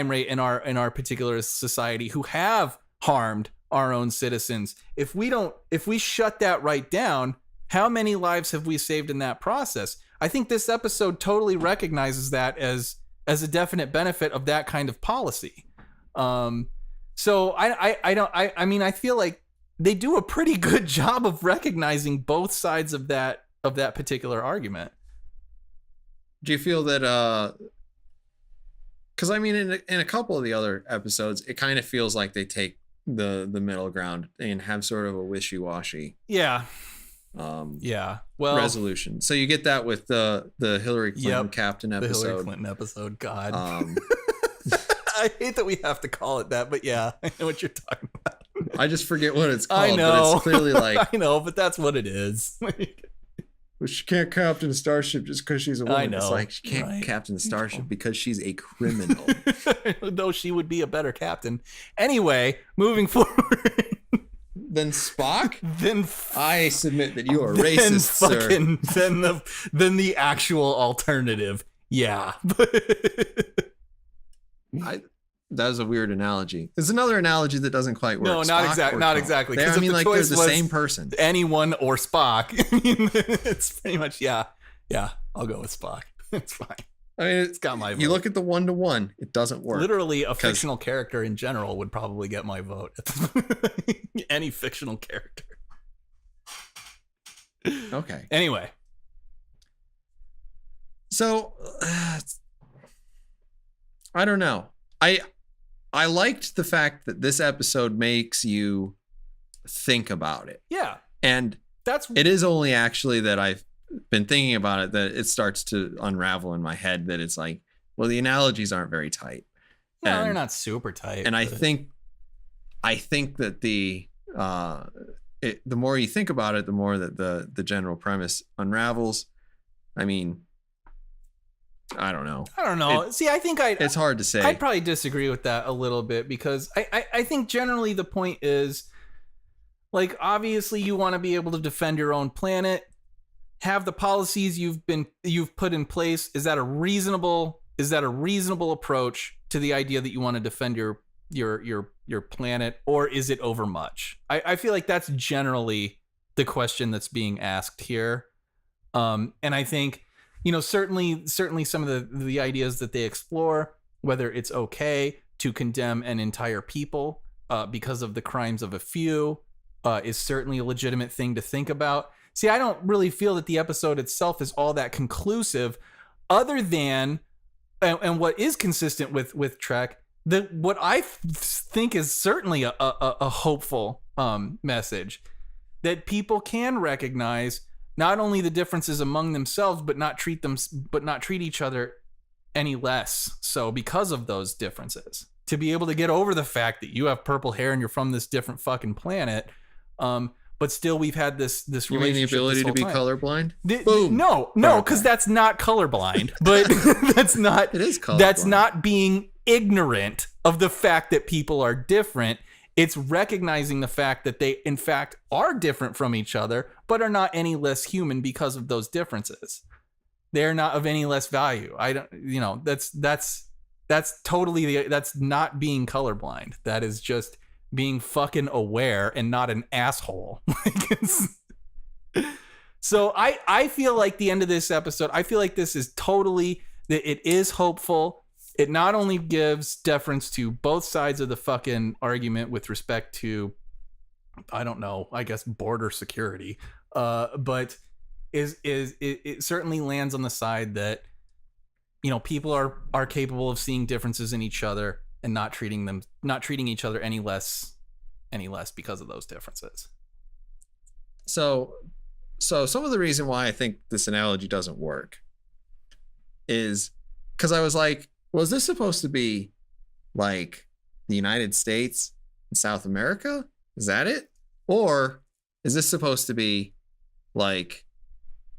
rate in our particular society, who have harmed our own citizens, if we shut that right down, how many lives have we saved in that process? I think this episode totally recognizes that as a definite benefit of that kind of policy. So I feel like they do a pretty good job of recognizing both sides of that particular argument. Do you feel that because I mean in a couple of the other episodes it kind of feels like they take the middle ground and have sort of a wishy-washy resolution. So you get that with the Hillary Clinton captain episode. The Hillary Clinton episode, God. I hate that we have to call it that, but yeah, I know what you're talking about. I just forget what it's called. I know. But it's clearly like I know, but that's what it is. Well, she can't captain a starship just because she's a woman. I know. It's like she can't captain a starship because she's a criminal. Though she would be a better captain. Anyway, moving forward. Then Spock? I submit that you are racist, sir. Then the actual alternative. Yeah. That was a weird analogy. There's another analogy that doesn't quite work. No, not exactly. I mean, like they're the same person. Anyone or Spock. I mean, it's pretty much yeah. I'll go with Spock. It's fine. I mean, it's got my vote. You look at the 1-to-1, it doesn't work. Literally, a fictional character in general would probably get my vote. Any fictional character. Okay. Anyway. So, I don't know. I liked the fact that this episode makes you think about it. Yeah. And it is only actually that I've been thinking about it that it starts to unravel in my head that it's like, well, the analogies aren't very tight. No, they're not super tight. And I think that the more you think about it, the more that the general premise unravels. I mean, I don't know. See, I think it's hard to say. I'd probably disagree with that a little bit because I think generally the point is, like, obviously you want to be able to defend your own planet, have the policies you've put in place. Is that a reasonable approach to the idea that you want to defend your planet, or is it overmuch? I feel like that's generally the question that's being asked here. And I think, certainly some of the ideas that they explore, whether it's okay to condemn an entire people because of the crimes of a few, is certainly a legitimate thing to think about. See, I don't really feel that the episode itself is all that conclusive, other than, and what is consistent with Trek, what I think is certainly a hopeful message, that people can recognize not only the differences among themselves, but not treat each other any less so because of those differences. To be able to get over the fact that you have purple hair and you're from this different fucking planet, but still we've had this You mean the relationship ability this to be whole time. colorblind? Boom. No, because that's not colorblind. But that's not. It is colorblind. That's not being ignorant of the fact that people are different. It's recognizing the fact that they, in fact, are different from each other, but are not any less human because of those differences. They're not of any less value. I don't, you know, that's totally, that's not being colorblind. That is just being fucking aware and not an asshole. So I feel like the end of this episode, I feel like this is totally, that it is hopeful. It not only gives deference to both sides of the fucking argument with respect to, I don't know, I guess border security, but it certainly lands on the side that, you know, people are capable of seeing differences in each other and not treating each other any less because of those differences. So some of the reason why I think this analogy doesn't work is because I was like, was this supposed to be like the United States and South America? Is that it? Or is this supposed to be like,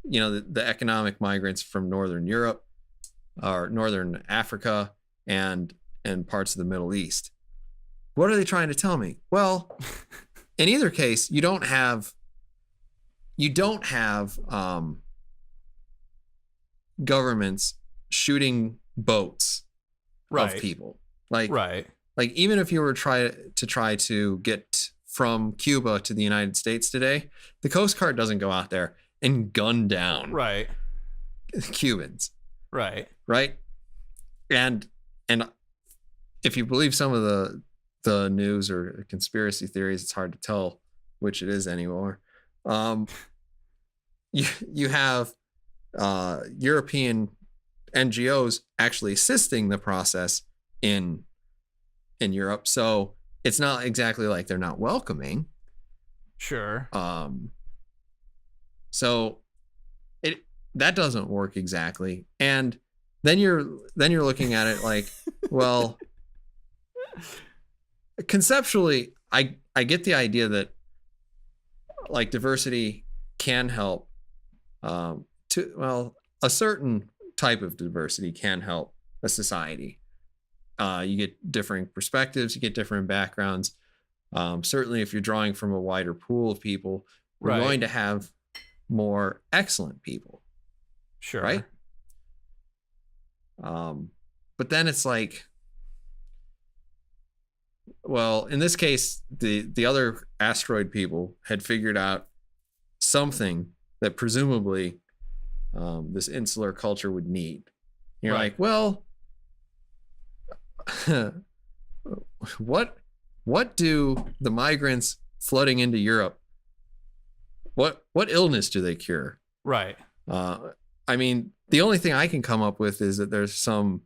you know, the economic migrants from Northern Europe or Northern Africa and parts of the Middle East? What are they trying to tell me? Well, in either case, you don't have governments shooting boats Right. of people. Like, Right. like even if you were try to get from Cuba to the United States today, the Coast Guard doesn't go out there and gun down Right. Cubans. Right. Right. And if you believe some of the news or conspiracy theories, it's hard to tell which it is anymore. You have European NGOs actually assisting the process in Europe, so it's not exactly like they're not welcoming. Sure. So that doesn't work exactly, and then you're looking at it like, well, conceptually, I get the idea that like diversity can help. A certain type of diversity can help a society. You get different perspectives, you get different backgrounds. Certainly, if you're drawing from a wider pool of people, we're Right. going to have more excellent people. Sure. Right. But then it's like, well, in this case, the other asteroid people had figured out something that presumably this insular culture would need. You're Right. like, well, what do the migrants flooding into Europe, what illness do they cure? Right. I mean, the only thing I can come up with is that there's some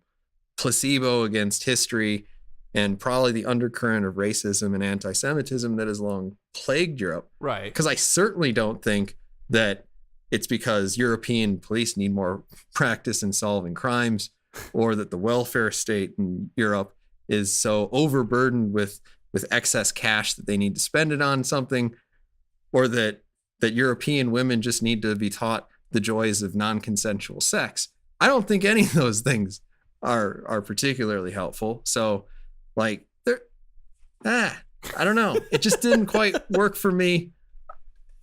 placebo against history and probably the undercurrent of racism and anti-Semitism that has long plagued Europe. Right. Because I certainly don't think that it's because European police need more practice in solving crimes, or that the welfare state in Europe is so overburdened with excess cash that they need to spend it on something, or that European women just need to be taught the joys of non-consensual sex. I don't think any of those things are particularly helpful. So like I don't know. It just didn't quite work for me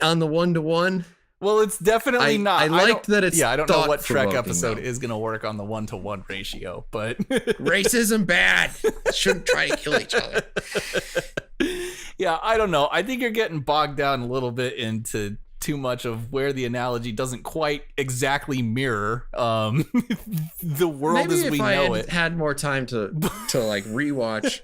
on the 1-to-1. Well, it's definitely not. I liked that it's I don't know what Trek thought-provoking, episode though. is going to work on the 1-to-1 ratio, but Racism bad. Shouldn't try to kill each other. Yeah, I don't know. I think you're getting bogged down a little bit into too much of where the analogy doesn't quite exactly mirror the world Maybe as if we I know it. had more time to like rewatch,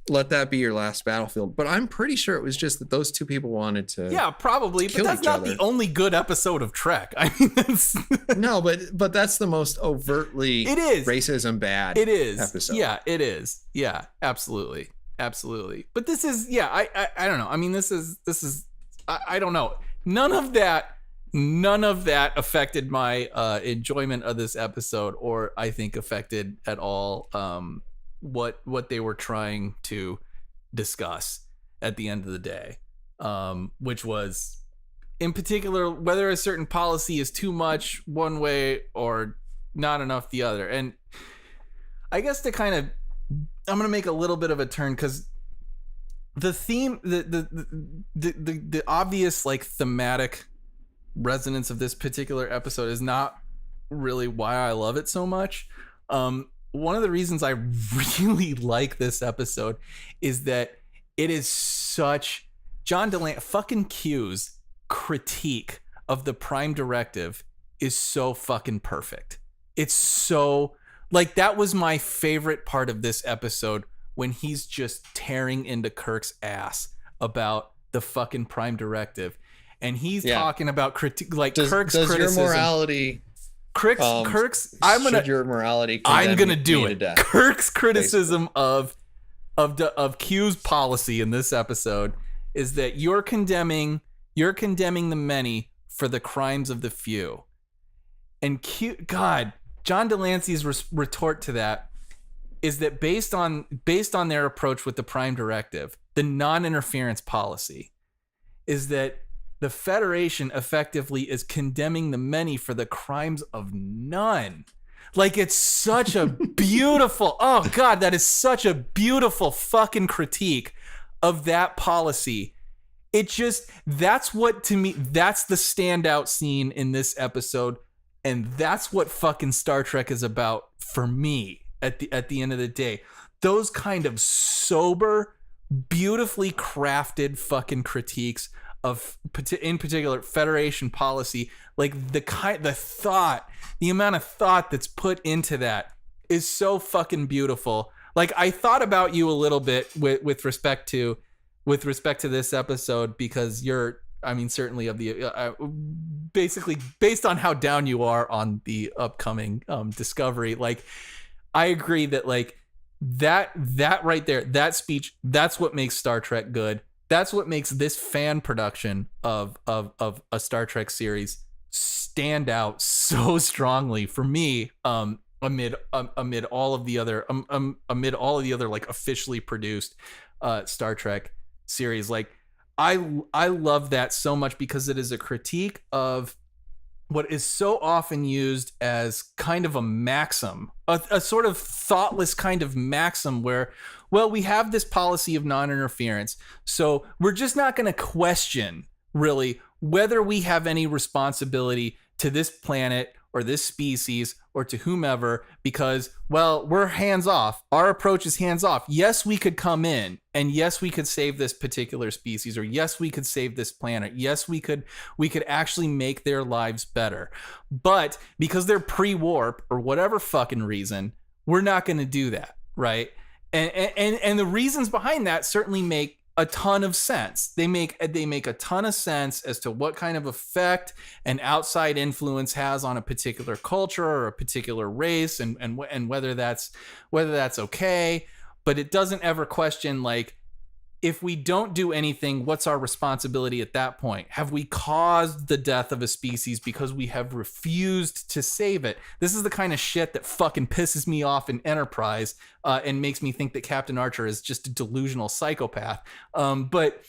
Let That Be Your Last Battlefield. But I'm pretty sure it was just that those two people wanted to. Yeah, probably, but kill that's each not other. the only good episode of Trek. I mean, that's No, but that's the most overtly it is racism bad. It is. Episode. Yeah, it is. Yeah, absolutely. Absolutely. But this is, yeah, I don't know. I mean, this is, I don't know. none of that affected my enjoyment of this episode, or I think affected at all what they were trying to discuss at the end of the day, which was, in particular, whether a certain policy is too much one way or not enough the other. And I guess to kind of, I'm gonna make a little bit of a turn, because the theme, the obvious like thematic resonance of this particular episode is not really why I love it so much. One of the reasons I really like this episode is that it is such John DeLance fucking Q's critique of the Prime Directive is so fucking perfect. It's so, like, that was my favorite part of this episode, when he's just tearing into Kirk's ass about the fucking Prime Directive, and he's talking about Kirk's criticism. Your morality, Kirk's your morality I'm gonna do it. Death, Kirk's criticism of Q's policy in this episode is that you're condemning the many for the crimes of the few. And John Delancey's retort to that is that based on their approach with the Prime Directive, the non-interference policy, is that the Federation effectively is condemning the many for the crimes of none. Like, it's such a beautiful, oh God, that is such a beautiful fucking critique of that policy. It just, that's what, to me, that's the standout scene in this episode. And that's what fucking Star Trek is about for me at the end of the day. Those kind of sober, beautifully crafted fucking critiques of, in particular, Federation policy, like the amount of thought that's put into that is so fucking beautiful. Like, I thought about you a little bit with respect to this episode, because you're, I mean, certainly of the basically based on how down you are on the upcoming Discovery, like, I agree that like that right there, that speech, that's what makes Star Trek good. That's what makes this fan production of a Star Trek series stand out so strongly for me, amid all of the other like officially produced Star Trek series. Like, I love that so much, because it is a critique of what is so often used as kind of a maxim, a sort of thoughtless kind of maxim where, well, we have this policy of non-interference, so we're just not going to question really whether we have any responsibility to this planet or this species or to whomever, because, well, we're hands off. Our approach is hands off. Yes, we could come in, and yes, we could save this particular species, or yes, we could save this planet. Yes, we could actually make their lives better. But because they're pre-warp or whatever fucking reason, we're not going to do that, right? And the reasons behind that certainly make a ton of sense. They make a ton of sense as to what kind of effect an outside influence has on a particular culture or a particular race, and whether that's okay. But it doesn't ever question, like, if we don't do anything, what's our responsibility at that point? Have we caused the death of a species because we have refused to save it? This is the kind of shit that fucking pisses me off in Enterprise, and makes me think that Captain Archer is just a delusional psychopath. But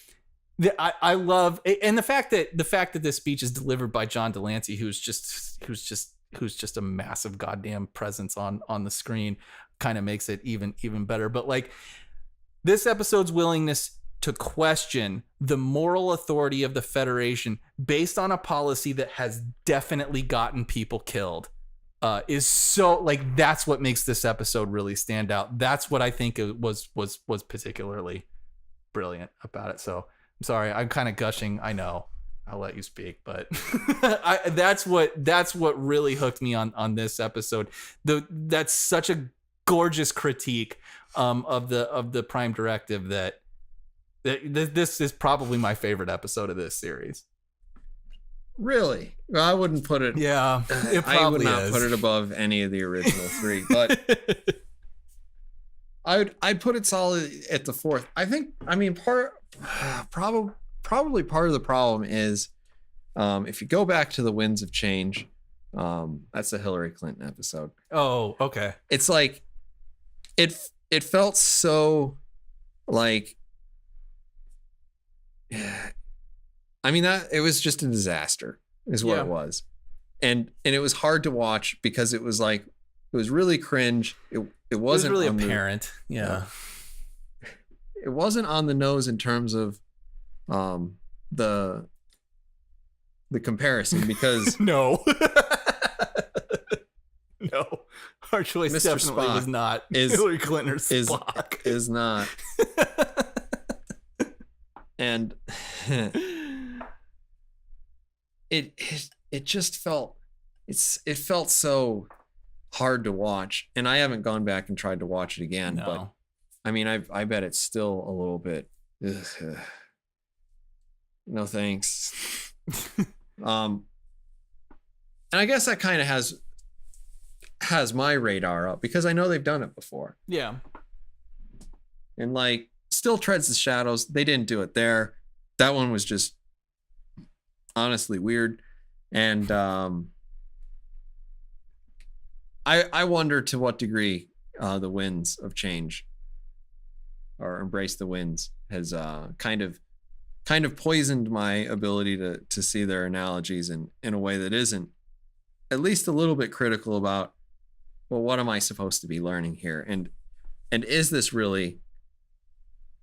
I love, and the fact that this speech is delivered by John Delancey, who's just a massive goddamn presence on the screen, kind of makes it even better. But like, this episode's willingness to question the moral authority of the Federation based on a policy that has definitely gotten people killed is so, like, that's what makes this episode really stand out. That's what I think was particularly brilliant about it. So I'm sorry, I'm kind of gushing. I know, I'll let you speak, but that's what really hooked me on this episode. That's such a gorgeous critique of the Prime Directive that this is probably my favorite episode of this series. Really? Well, I wouldn't put it. Yeah, it probably I would not is. put it above any of the original three, but I'd put it solid at the fourth. I think. I mean, probably part of the problem is If you go back to the Winds of Change, that's the Hillary Clinton episode. Oh, okay. It's like it felt so like, I mean, that it was just a disaster is what it was. And it was hard to watch because it was like, it was really cringe. It wasn't really apparent. Yeah. It wasn't on the nose in terms of the comparison because no. No. Our choice Mr. definitely Spock was not Hillary Clinton or Spock. Is not. And it just felt it felt so hard to watch, and I haven't gone back and tried to watch it again. No. But I mean, I bet it's still a little bit. No thanks. And I guess that kind of has my radar up because I know they've done it before. Yeah. And like, Still Treads the Shadows, they didn't do it there. That one was just honestly weird. And I wonder to what degree the Winds of Change or Embrace the Winds has kind of poisoned my ability to see their analogies in a way that isn't at least a little bit critical about, well, what am I supposed to be learning here? And is this really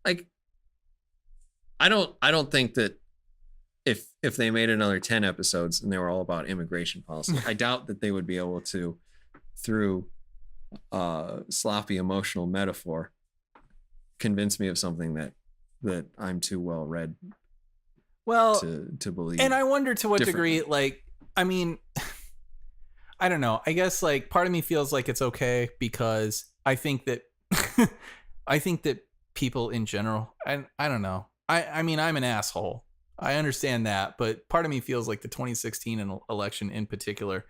like, I don't think that if they made another 10 episodes and they were all about immigration policy, I doubt that they would be able to, through sloppy emotional metaphor, convince me of something that I'm too well read to believe. And I wonder to what degree, like, I mean, I don't know. I guess like part of me feels like it's okay because I think that people in general, I don't know. I mean, I'm an asshole. I understand that, but part of me feels like the 2016 election in particular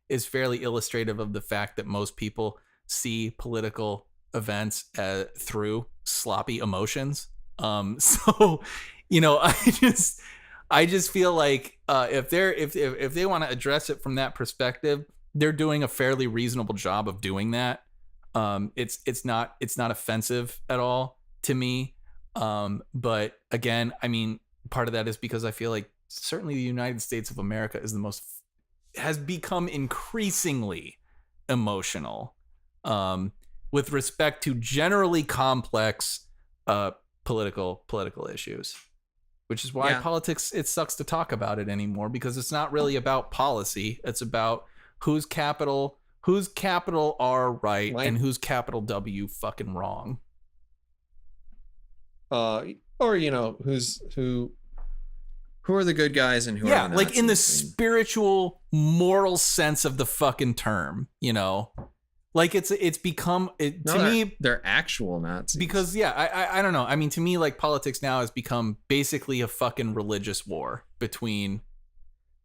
is fairly illustrative of the fact that most people see political events through sloppy emotions. So, you know, I just feel like if they want to address it from that perspective, they're doing a fairly reasonable job of doing that. It's not offensive at all to me. But again, I mean, part of that is because I feel like certainly the United States of America has become increasingly emotional with respect to generally complex political issues, which is why politics, it sucks to talk about it anymore because it's not really about policy. It's about whose capital R right and whose capital W fucking wrong. Or you know, who are the good guys and who are the Nazis, like in the spiritual moral sense of the fucking term, you know, like it's become to me they're actual Nazis because I don't know. I mean, to me, like politics now has become basically a fucking religious war between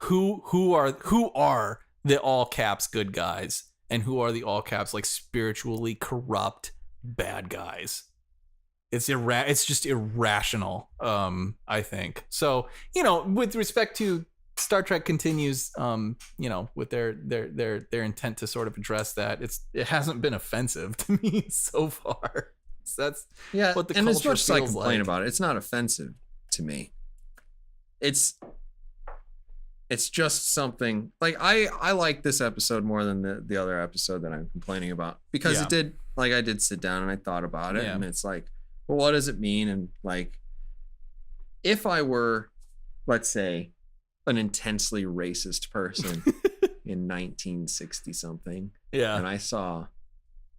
who are the all caps good guys and who are the all caps like spiritually corrupt bad guys. It's just irrational, I think. So, you know, with respect to Star Trek continues, you know, with their intent to sort of address that, it hasn't been offensive to me so far. So that's what the culture feels like. And as much as I complain about it, it's not offensive to me. It's just something like I like this episode more than the other episode that I'm complaining about because it did, like, I did sit down and I thought about it and it's like, well, what does it mean? And like, if I were, let's say, an intensely racist person in 1960 something, and I saw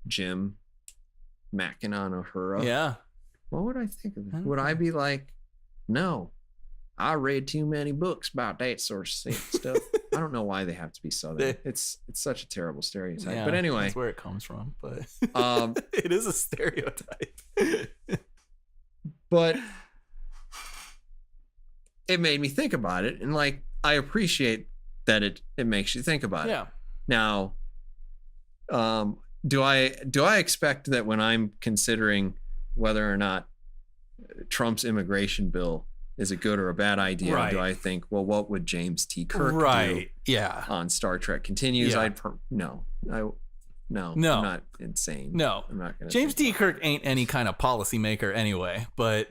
Jim macking on Uhura, what would I think of that? Would I be like, no, I read too many books about that sort of stuff? I don't know why they have to be Southern. It's such a terrible stereotype. But anyway, that's where it comes from. But it is a stereotype. But it made me think about it, and like, I appreciate that it makes you think about it. Now, do I expect that when I'm considering whether or not Trump's immigration bill is a good or a bad idea? Right. Do I think, well, what would James T. Kirk Right. do Yeah. on Star Trek Continues? Yeah. No, I'm not insane. No. I'm not gonna. James T. Kirk ain't any kind of policymaker anyway, but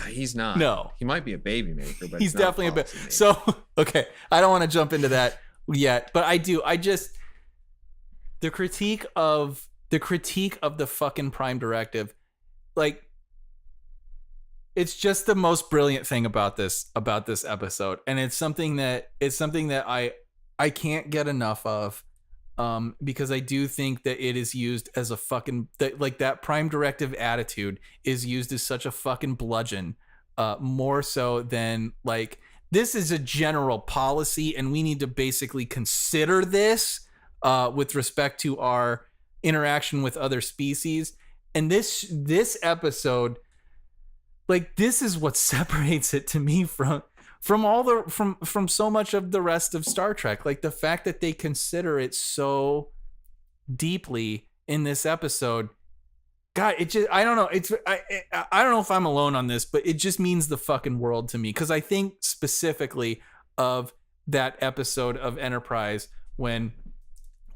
He's not. No. He might be a baby maker, but he's not definitely a bit. policymaker. So, okay, I don't want to jump into that yet, but I do. I just the critique of the fucking Prime Directive, like, it's just the most brilliant thing about this episode, and it's something that I can't get enough of, because I do think that it is used as a fucking that Prime Directive attitude is used as such a fucking bludgeon, more so than like this is a general policy, and we need to basically consider this with respect to our interaction with other species. And this episode, like, this is what separates it to me from so much of the rest of Star Trek. Like, the fact that they consider it so deeply in this episode. God, it just, I don't know. I don't know if I'm alone on this, but it just means the fucking world to me. Cause I think specifically of that episode of Enterprise when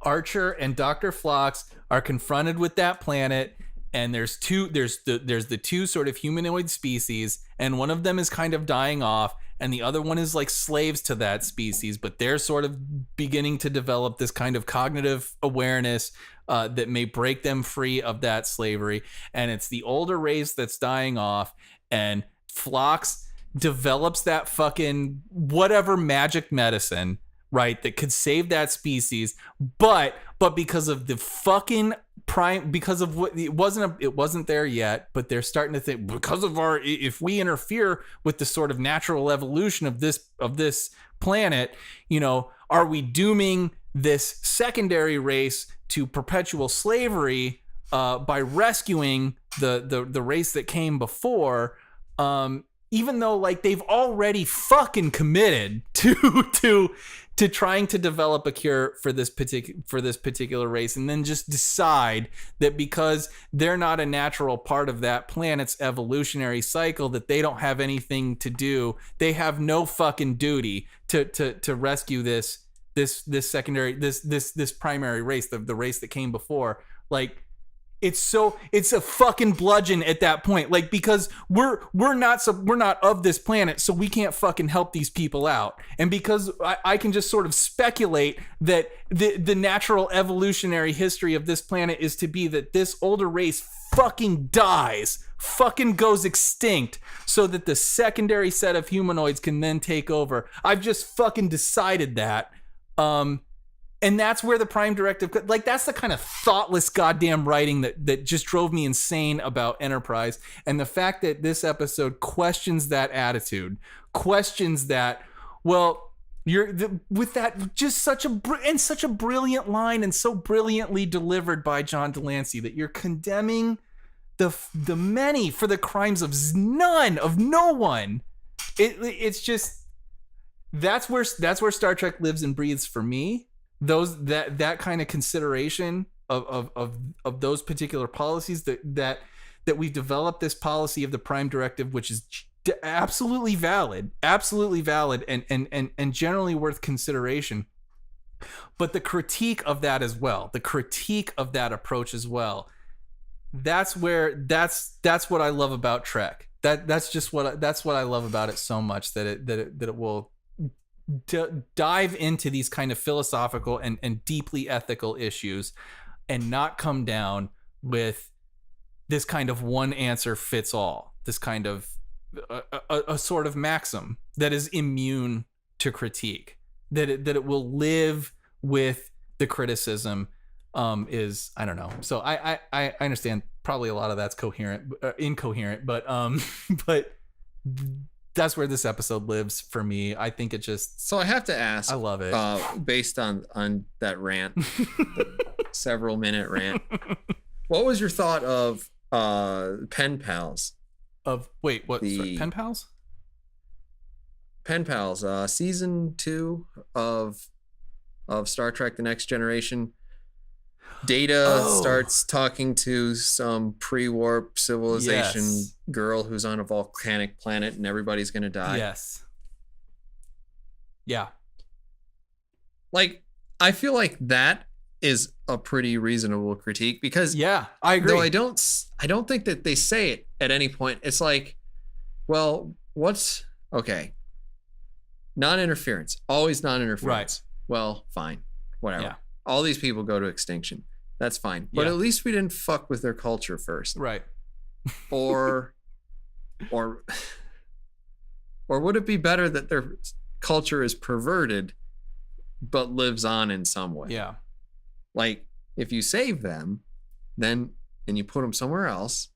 Archer and Dr. Phlox are confronted with that planet, and there's the two sort of humanoid species, and one of them is kind of dying off, and the other one is like slaves to that species, but they're sort of beginning to develop this kind of cognitive awareness that may break them free of that slavery. And it's the older race that's dying off, and Phlox develops that fucking whatever magic medicine, right, that could save that species, but because of the fucking Prime, because of what it wasn't there yet, but they're starting to think, because of if we interfere with the sort of natural evolution of this planet, you know, are we dooming this secondary race to perpetual slavery by rescuing the race that came before, even though, like, they've already fucking committed to trying to develop a cure for this particular race, and then just decide that because they're not a natural part of that planet's evolutionary cycle, that they don't have anything to do. They have no fucking duty to rescue this secondary, this primary race, the race that came before. Like, it's a fucking bludgeon at that point, like, because we're not of this planet, so we can't fucking help these people out. And because I can just sort of speculate that the natural evolutionary history of this planet is to be that this older race fucking dies, fucking goes extinct, so that the secondary set of humanoids can then take over. I've just fucking decided that. And that's where the Prime Directive, like, that's the kind of thoughtless goddamn writing that just drove me insane about Enterprise. And the fact that this episode questions that attitude, questions that, well, with that, just such a brilliant line, and so brilliantly delivered by John Delancey, that you're condemning the many for the crimes of none, of no one. It's just, that's where Star Trek lives and breathes for me. That kind of consideration of those particular policies, that we've developed this policy of the Prime Directive, which is absolutely valid and generally worth consideration. But the critique of that as well, the critique of that approach as well, that's what I love about Trek. That's what I love about it so much, that it will dive into these kind of philosophical and deeply ethical issues, and not come down with this kind of one answer fits all, this kind of a sort of maxim that is immune to critique, that it will live with the criticism, is, I don't know. So I understand probably a lot of that's incoherent, but that's where this episode lives for me. I think it just... So I have to ask... I love it. Based on that rant, the several minute rant, what was your thought of Pen Pals? Wait, what? Sorry, Pen Pals? Pen Pals, season 2 of Star Trek The Next Generation. Data starts talking to some pre-warp civilization Yes. girl who's on a volcanic planet and everybody's going to die. Yes. Yeah. Like, I feel like that is a pretty reasonable critique because Yeah, I agree. though I don't think that they say it at any point. It's like, well, what's okay? Non-interference, always non-interference. Right. Well, fine, whatever. Yeah. All these people go to extinction. That's fine. But Yeah. at least we didn't fuck with their culture first. Right. Or would it be better that their culture is perverted but lives on in some way? Yeah. Like, if you save them, then and you put them somewhere else,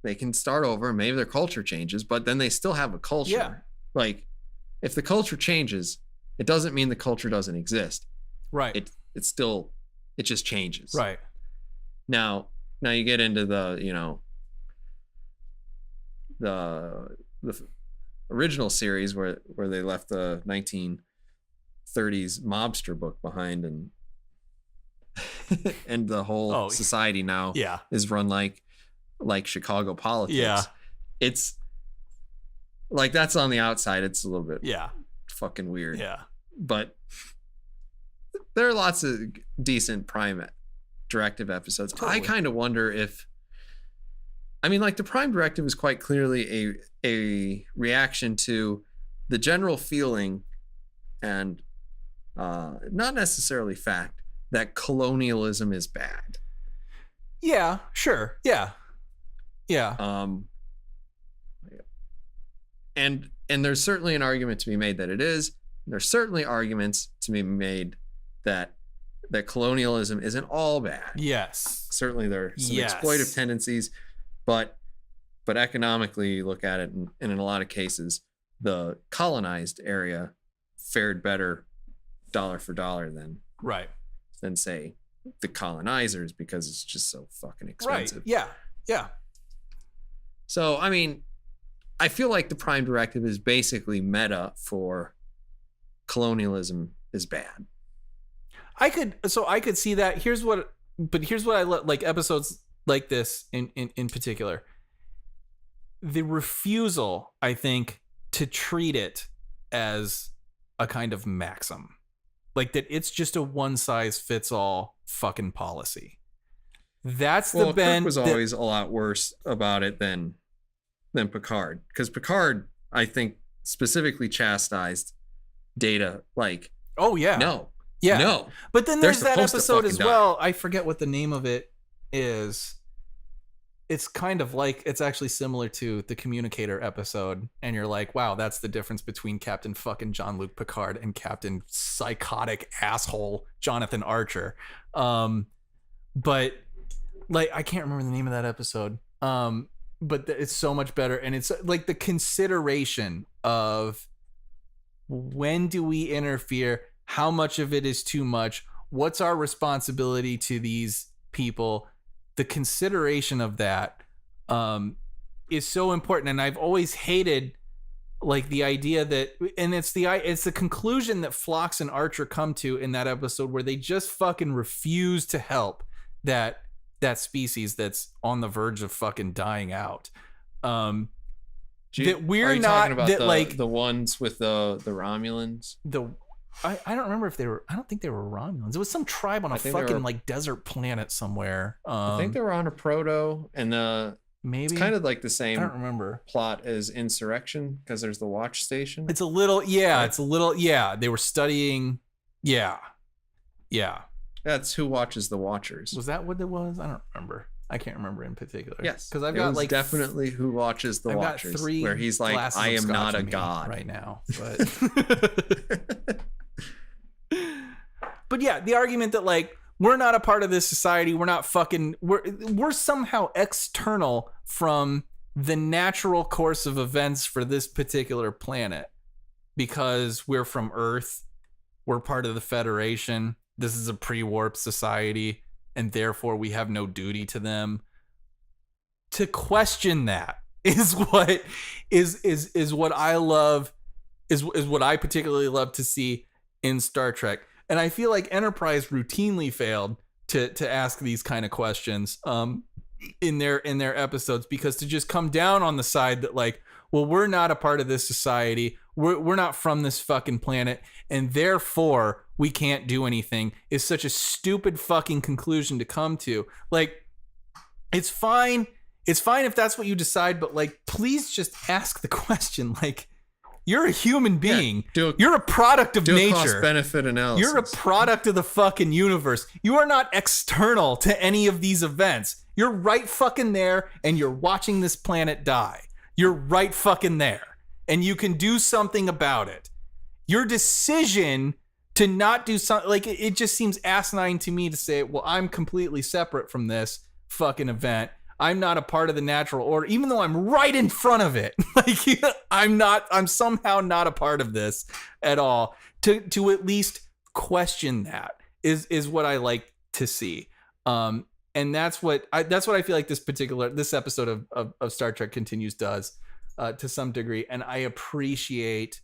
they can start over and maybe their culture changes, but then they still have a culture. Yeah. Like, if the culture changes, it doesn't mean the culture doesn't exist. Right. It just changes. Right. Now you get into the, you know, the original series where they left the 1930s mobster book behind and and the whole society now Yeah. is run like Chicago politics. Yeah. It's like, that's on the outside. It's a little bit Yeah. fucking weird. Yeah. But there are lots of decent Prime Directive episodes. Totally. I kind of wonder if, I mean, like, the Prime Directive is quite clearly a reaction to the general feeling and not necessarily fact that colonialism is bad. Yeah, sure. Yeah. Yeah. And there's certainly an argument to be made that it is. There's certainly arguments to be made that colonialism isn't all bad. Yes. Certainly there are some Yes. exploitive tendencies, but economically, you look at it, and in a lot of cases, the colonized area fared better dollar for dollar than Right. say the colonizers, because it's just so fucking expensive. Right. Yeah. Yeah. So, I mean, I feel like the Prime Directive is basically meta for colonialism is bad. I could see that. Here's what I like episodes like this in particular. The refusal, I think, to treat it as a kind of maxim. Like that it's just a one size fits all fucking policy. That's the bend. Kirk was always a lot worse about it than Picard, because Picard, I think, specifically chastised Data. Like, oh yeah, no, yeah, no. But then there's that episode as die. well. I forget what the name of it is. It's kind of like, it's actually similar to the Communicator episode, and you're like, wow, that's the difference between Captain fucking Jean-Luc Picard and Captain psychotic asshole Jonathan Archer. But like, I can't remember the name of that episode. But it's so much better, and it's like the consideration of when do we interfere, how much of it is too much, what's our responsibility to these people. The consideration of that is so important, and I've always hated like the idea that, and it's the conclusion that Phlox and Archer come to in that episode, where they just fucking refuse to help that species that's on the verge of fucking dying out. That we're not talking about that like the ones with the Romulans. I don't remember if they were. I don't think they were Romulans. It was some tribe on a fucking like desert planet somewhere. I think they were on a proto, and maybe it's kind of like the same. I don't remember plot as Insurrection, because there's the watch station. It's a little, yeah. It's a little, yeah. They were studying, yeah. That's Who Watches the Watchers. Was that what it was? I don't remember. I can't remember in particular. Yes, because I've got like definitely Who Watches the Watchers. Got 3 where he's like, I am not a god right now. But but yeah, the argument that like we're not a part of this society, we're not fucking, we're somehow external from the natural course of events for this particular planet because we're from Earth, we're part of the Federation. This is a pre-warp society, and therefore we have no duty to them. To question that is what is what I love, is what I particularly love to see in Star Trek. And I feel like Enterprise routinely failed to ask these kind of questions in their episodes, because to just come down on the side that like, well, we're not a part of this society, we're not from this fucking planet, and therefore we can't do anything, is such a stupid fucking conclusion to come to. Like, it's fine if that's what you decide, but like, please just ask the question. Like, you're a human being. You're a product of nature. Cost benefit analysis. You're a product of the fucking universe. You are not external to any of these events. You're right fucking there, and you're watching this planet die. You're right fucking there, and you can do something about it. Your decision to not do something, like, it just seems asinine to me to say, well, I'm completely separate from this fucking event. I'm not a part of the natural order, even though I'm right in front of it. Like, I'm somehow not a part of this at all. To at least question that is what I like to see. And that's what I feel like this episode of Star Trek Continues does to some degree. And I appreciate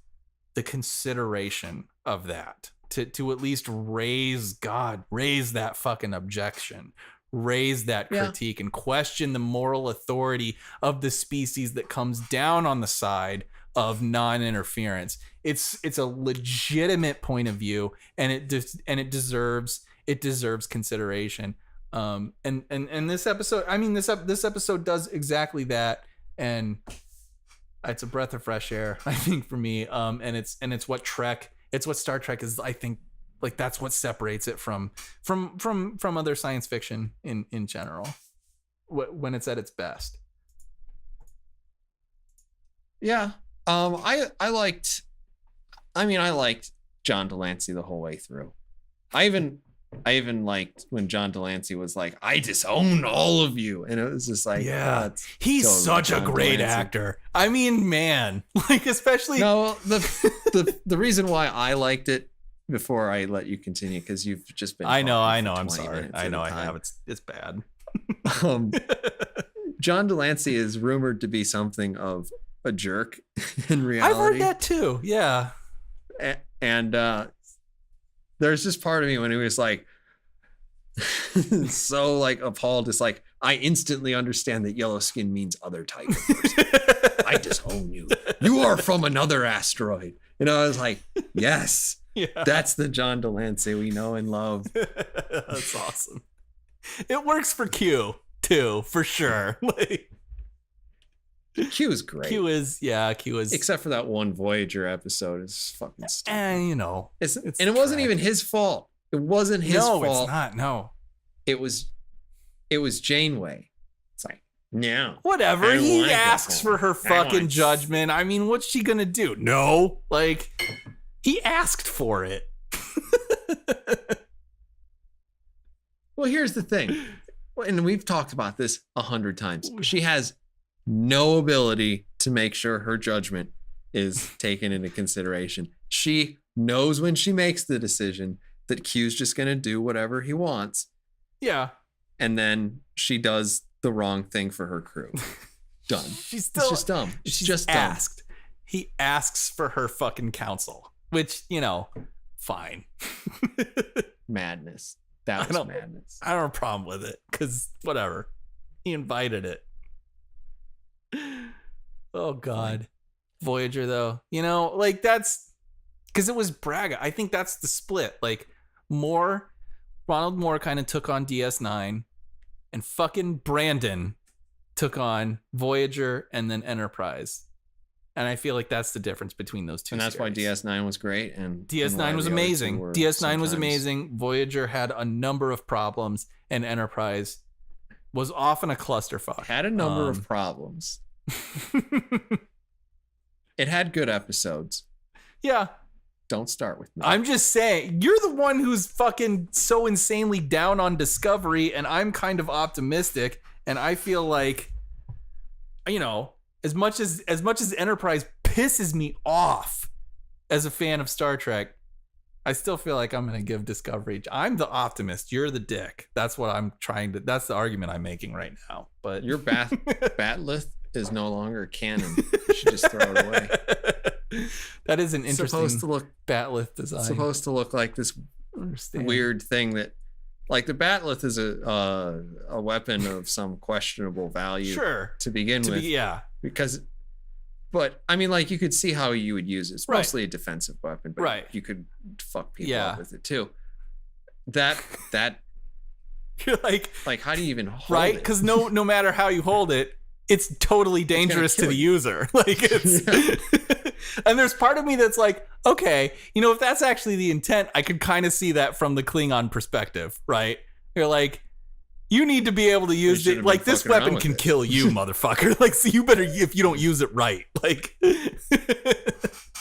the consideration of that, to at least raise that fucking objection. Raise that critique and question the moral authority of the species that comes down on the side of non-interference. It's a legitimate point of view, and it deserves consideration. And this episode, I mean, this episode does exactly that, and it's a breath of fresh air, I think, for me. And it's what Star Trek is, I think. Like, that's what separates it from other science fiction in general, when it's at its best. Yeah. I liked John Delancey the whole way through. I even liked when John Delancey was like, I disown all of you. And it was just like, yeah, he's totally such a great actor. I mean, man, like, especially. No, the reason why I liked it, before I let you continue, because you've just been. I know. I'm sorry. I know. I have. It's bad. John Delancey is rumored to be something of a jerk in reality. I've heard that too. Yeah. And there's this part of me when he was like, so like appalled. It's like, I instantly understand that yellow skin means other type of person. I disown you. You are from another asteroid. You know, I was like, yes. Yeah. That's the John Delancey we know and love. That's awesome. It works for Q too, for sure. Like, Q is great. Q is except for that one Voyager episode. It's fucking stupid. And you know, it wasn't even his fault. It wasn't his fault. No, it's not. No. It was Janeway. It's like, no. Whatever. He asks for her fucking judgment. I mean, what's she gonna do? No. Like, he asked for it. Well, here's the thing. And we've talked about this 100 times. She has no ability to make sure her judgment is taken into consideration. She knows when she makes the decision that Q's just going to do whatever he wants. Yeah. And then she does the wrong thing for her crew. Done. It's just dumb. It's just dumb. He asks for her fucking counsel. Which, you know, fine. Madness. That was madness. I don't have a problem with it, because whatever. He invited it. Oh, God. Voyager, though. You know, like, that's... Because it was Braga. I think that's the split. Like, Ronald Moore kind of took on DS9, and fucking Brandon took on Voyager and then Enterprise. And I feel like that's the difference between those two. And that's why DS9 was great. And DS9 was amazing. DS9 was amazing. Voyager had a number of problems, and Enterprise was often a clusterfuck. Had a number of problems. It had good episodes. Yeah. Don't start with me. I'm just saying, you're the one who's fucking so insanely down on Discovery, and I'm kind of optimistic, and I feel like, you know, as much as Enterprise pisses me off as a fan of Star Trek, I still feel like I'm going to give Discovery. I'm the optimist. You're the dick. That's what I'm that's the argument I'm making right now. But your Batlith is no longer canon. You should just throw it away. That is an interesting Batlith design. Supposed to look like this understand. weird thing that, like, the bat'leth is a weapon of some questionable value Sure. to begin with. But I mean, like, you could see how you would use it. It's mostly a defensive weapon, but you could fuck people up with it too. That You're like how do you even hold right? it? Because no matter how you hold it, it's totally dangerous to the user. Like it's and there's part of me that's like, okay, if that's actually the intent, I could kind of see that from the Klingon perspective, right? You're like, you need to be able to use it. Like, this weapon can kill you, motherfucker. Like, so you better, if you don't use it right. Like,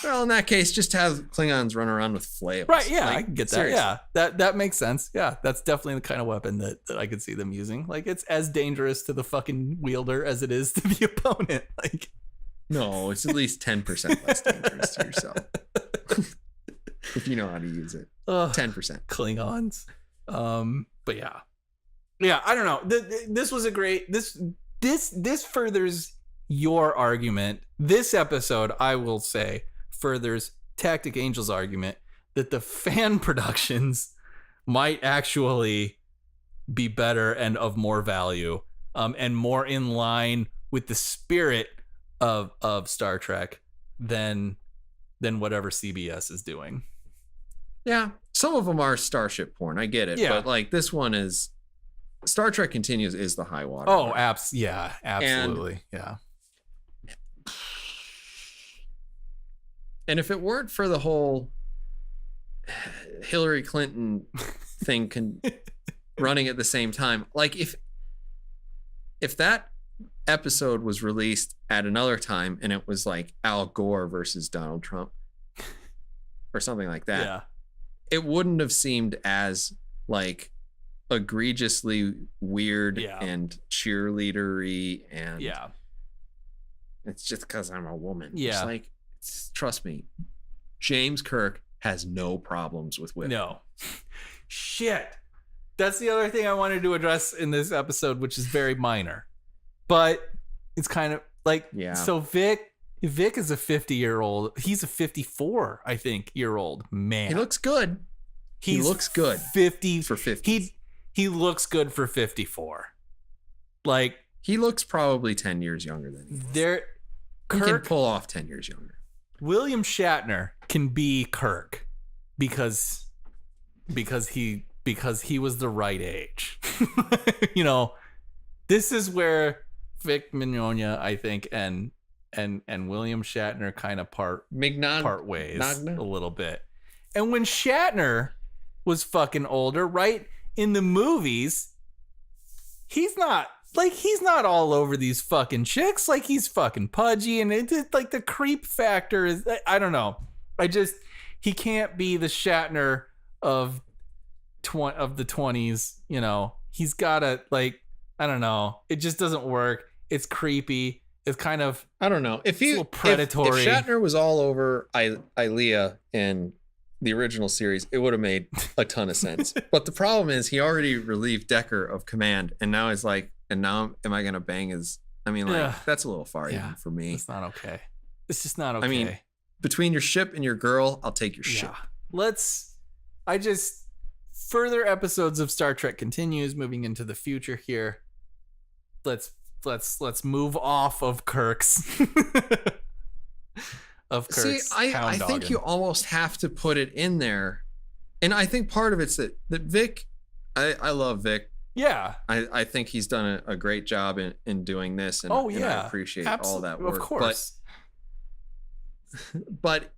well, in that case, just have Klingons run around with flails. Right, yeah, like, I can get that. seriously. Yeah, that makes sense. Yeah, that's definitely the kind of weapon that I could see them using. Like, it's as dangerous to the fucking wielder as it is to the opponent. Like, no, it's at least 10% less dangerous to yourself. If you know how to use it. 10%. Klingons. But yeah. Yeah, I don't know. This was a great this furthers your argument. This episode, I will say, furthers Tactic Angel's argument that the fan productions might actually be better and of more value, and more in line with the spirit of Star Trek than whatever CBS is doing. Yeah, some of them are starship porn. I get it, but like this one is Star Trek Continues is the high water. Oh, yeah, absolutely. And if it weren't for the whole Hillary Clinton thing running at the same time, like if that episode was released at another time and it was like Al Gore versus Donald Trump or something like that, it wouldn't have seemed as like egregiously weird and cheerleadery, and it's just because I'm a woman. It's like, trust me, James Kirk has no problems with women. No. Shit. That's the other thing I wanted to address in this episode, which is very minor, but it's kind of like, so Vic is a 50-year-old. He's a 54, I think, year old man. He looks good. He looks good. 50 for 50. He looks good for 54. Like, he looks probably 10 years younger than he is. He can pull off 10 years younger. William Shatner can be Kirk because he was the right age. This is where Vic Mignogna, I think, and William Shatner kind of part ways a little bit. And when Shatner was fucking older, right, in the movies, he's not all over these fucking chicks. Like, he's fucking pudgy, and it's like the creep factor is, I don't know. He can't be the Shatner of the 20s. He's gotta, like, I don't know. It just doesn't work. It's creepy. It's kind of, I don't know. If predatory. If Shatner was all over Ilea in the original series, it would have made a ton of sense. But the problem is he already relieved Decker of command, and now he's like, and now am I gonna bang his? I mean, like, that's a little far even for me. It's not okay. It's just not okay. I mean, between your ship and your girl, I'll take your ship. Further episodes of Star Trek Continues, moving into the future here. Let's move off of Kirk's. See, I think you almost have to put it in there, and I think part of it's that Vic. I love Vic. Yeah, I think he's done a great job in doing this, and, and I appreciate all that work. Of course, but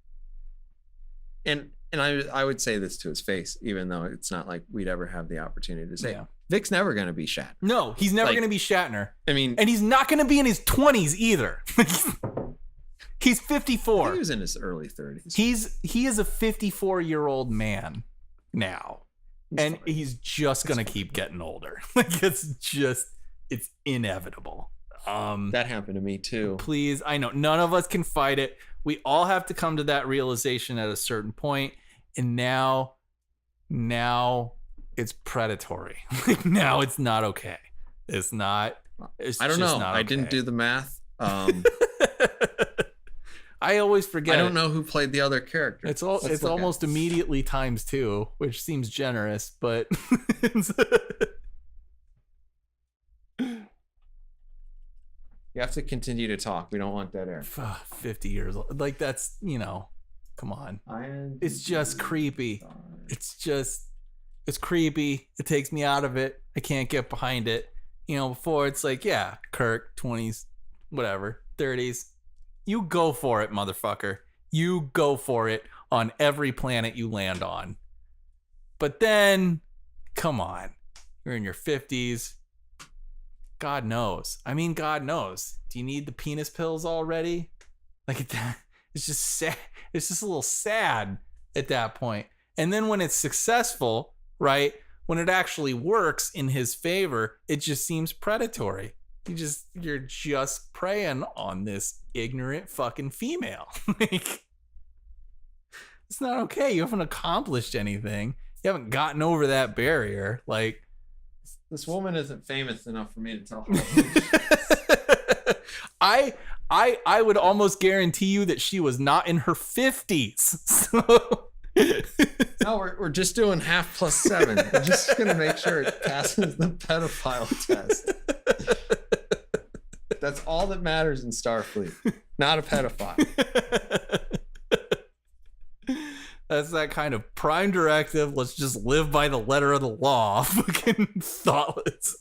I would say this to his face, even though it's not like we'd ever have the opportunity to say it. Vic's never going to be Shatner. No, he's never going to be Shatner. I mean, and he's not going to be in his 20s either. He's 54. He was in his early 30s. He is a 54-year-old man now. And he's just going to keep getting older. Like, it's inevitable. That happened to me too. Please, I know none of us can fight it. We all have to come to that realization at a certain point. And now it's predatory. Like, now it's not okay. It's not. It's I don't know. Not okay. I didn't do the math. I always forget. I don't know who played the other character. It's almost immediately times 2, which seems generous, but You have to continue to talk. We don't want dead air. 50 years old. Like, that's, come on. It's just creepy. It's creepy. It takes me out of it. I can't get behind it. Before it's like, yeah, Kirk, 20s, whatever, 30s. You go for it, motherfucker. You go for it on every planet you land on. But then, come on. You're in your 50s. God knows. God knows. Do you need the penis pills already? Like, it's just sad. It's just a little sad at that point. And then when it's successful, right? When it actually works in his favor, it just seems predatory. You're just preying on this ignorant fucking female. Like, it's not okay. You haven't accomplished anything. You haven't gotten over that barrier. Like, this woman isn't famous enough for me to tell. I would almost guarantee you that she was not in her 50s. So no, we're just doing half plus 7. We're just gonna make sure it passes the pedophile test. That's all that matters in Starfleet. Not a pedophile. That's that kind of prime directive. Let's just live by the letter of the law. Fucking thoughtless.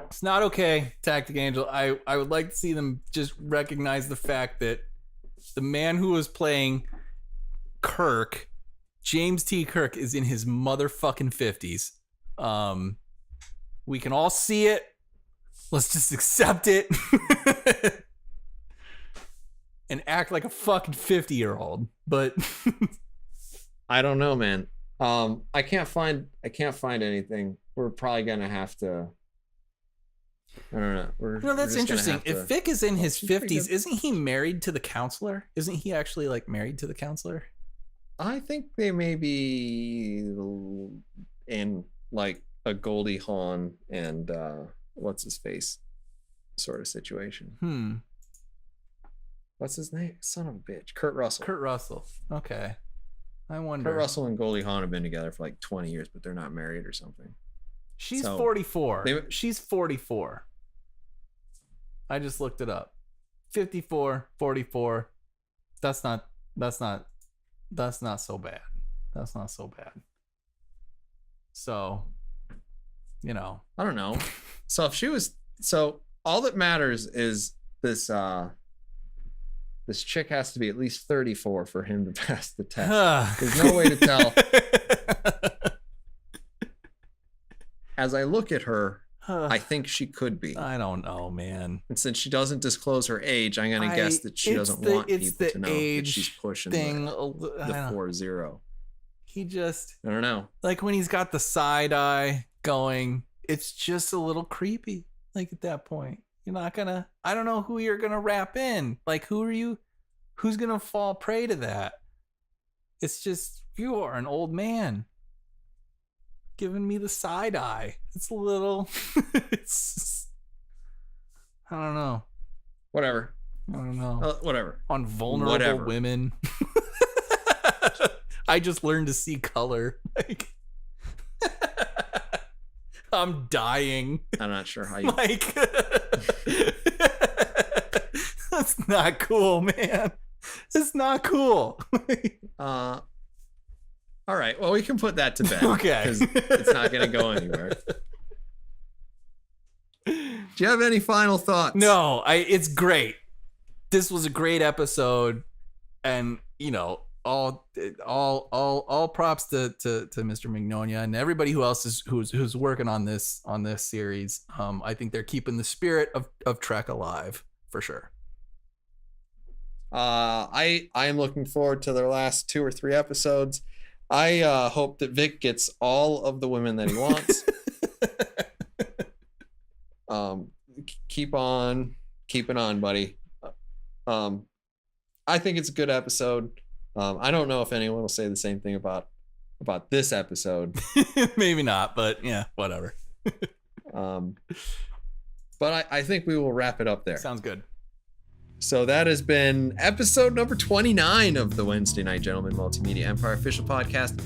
It's not okay, Tactic Angel. I would like to see them just recognize the fact that the man who was playing Kirk, James T. Kirk, is in his motherfucking 50s. We can all see it. Let's just accept it. And act like a fucking 50-year-old. But I don't know, man. I can't find anything. We're probably gonna have to. I don't know. That's interesting. If Vic is in his 50s, isn't he married to the counselor? Isn't he actually like married to the counselor? I think they may be in like a Goldie Hawn and what's his face sort of situation. What's his name? Son of a bitch. Kurt Russell. Kurt Russell. Okay. I wonder. Kurt Russell and Goldie Hawn have been together for like 20 years, but they're not married or something. She's 44. She's 44. I just looked it up. 54, 44. That's not so bad. That's not so bad. So, I don't know. So if she was, all that matters is this chick has to be at least 34 for him to pass the test. There's no way to tell. As I look at her, I think she could be. I don't know, man. And since she doesn't disclose her age, I'm going to guess that she doesn't want people to know that she's pushing the 40. He just... I don't know. Like when he's got the side eye going, it's just a little creepy. Like at that point. You're not going to... I don't know who you're going to wrap in. Like who are you... Who's going to fall prey to that? It's just... You are an old man. Giving me the side eye. It's a little... it's... I don't know. Whatever. I don't know. Whatever. On vulnerable women. I just learned to see color. Like, I'm dying. I'm not sure how you... Like, that's not cool, man. It's not cool. All right. Well, we can put that to bed. Okay. Because it's not going to go anywhere. Do you have any final thoughts? No, it's great. This was a great episode. And, all props to Mr. Mignonia and everybody who else who's working on this series. I think they're keeping the spirit of Trek alive for sure. I am looking forward to their last 2 or 3 episodes. I hope that Vic gets all of the women that he wants. Keep on keeping on, buddy. I think it's a good episode. I don't know if anyone will say the same thing about this episode. Maybe not, but yeah, whatever. But I think we will wrap it up there. Sounds good. So that has been episode number 29 of the Wednesday Night Gentleman Multimedia Empire official podcast.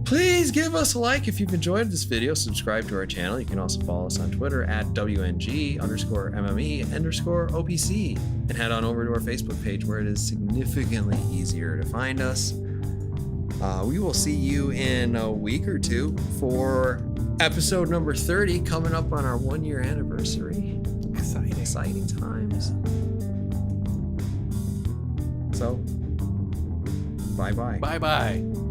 Please give us a like if you've enjoyed this video. Subscribe to our channel. You can also follow us on Twitter at WNG_MME_OPC and head on over to our Facebook page where it is significantly easier to find us. We will see you in a week or two for episode number 30 coming up on our 1-year anniversary. Exciting times. So, bye-bye. Bye-bye.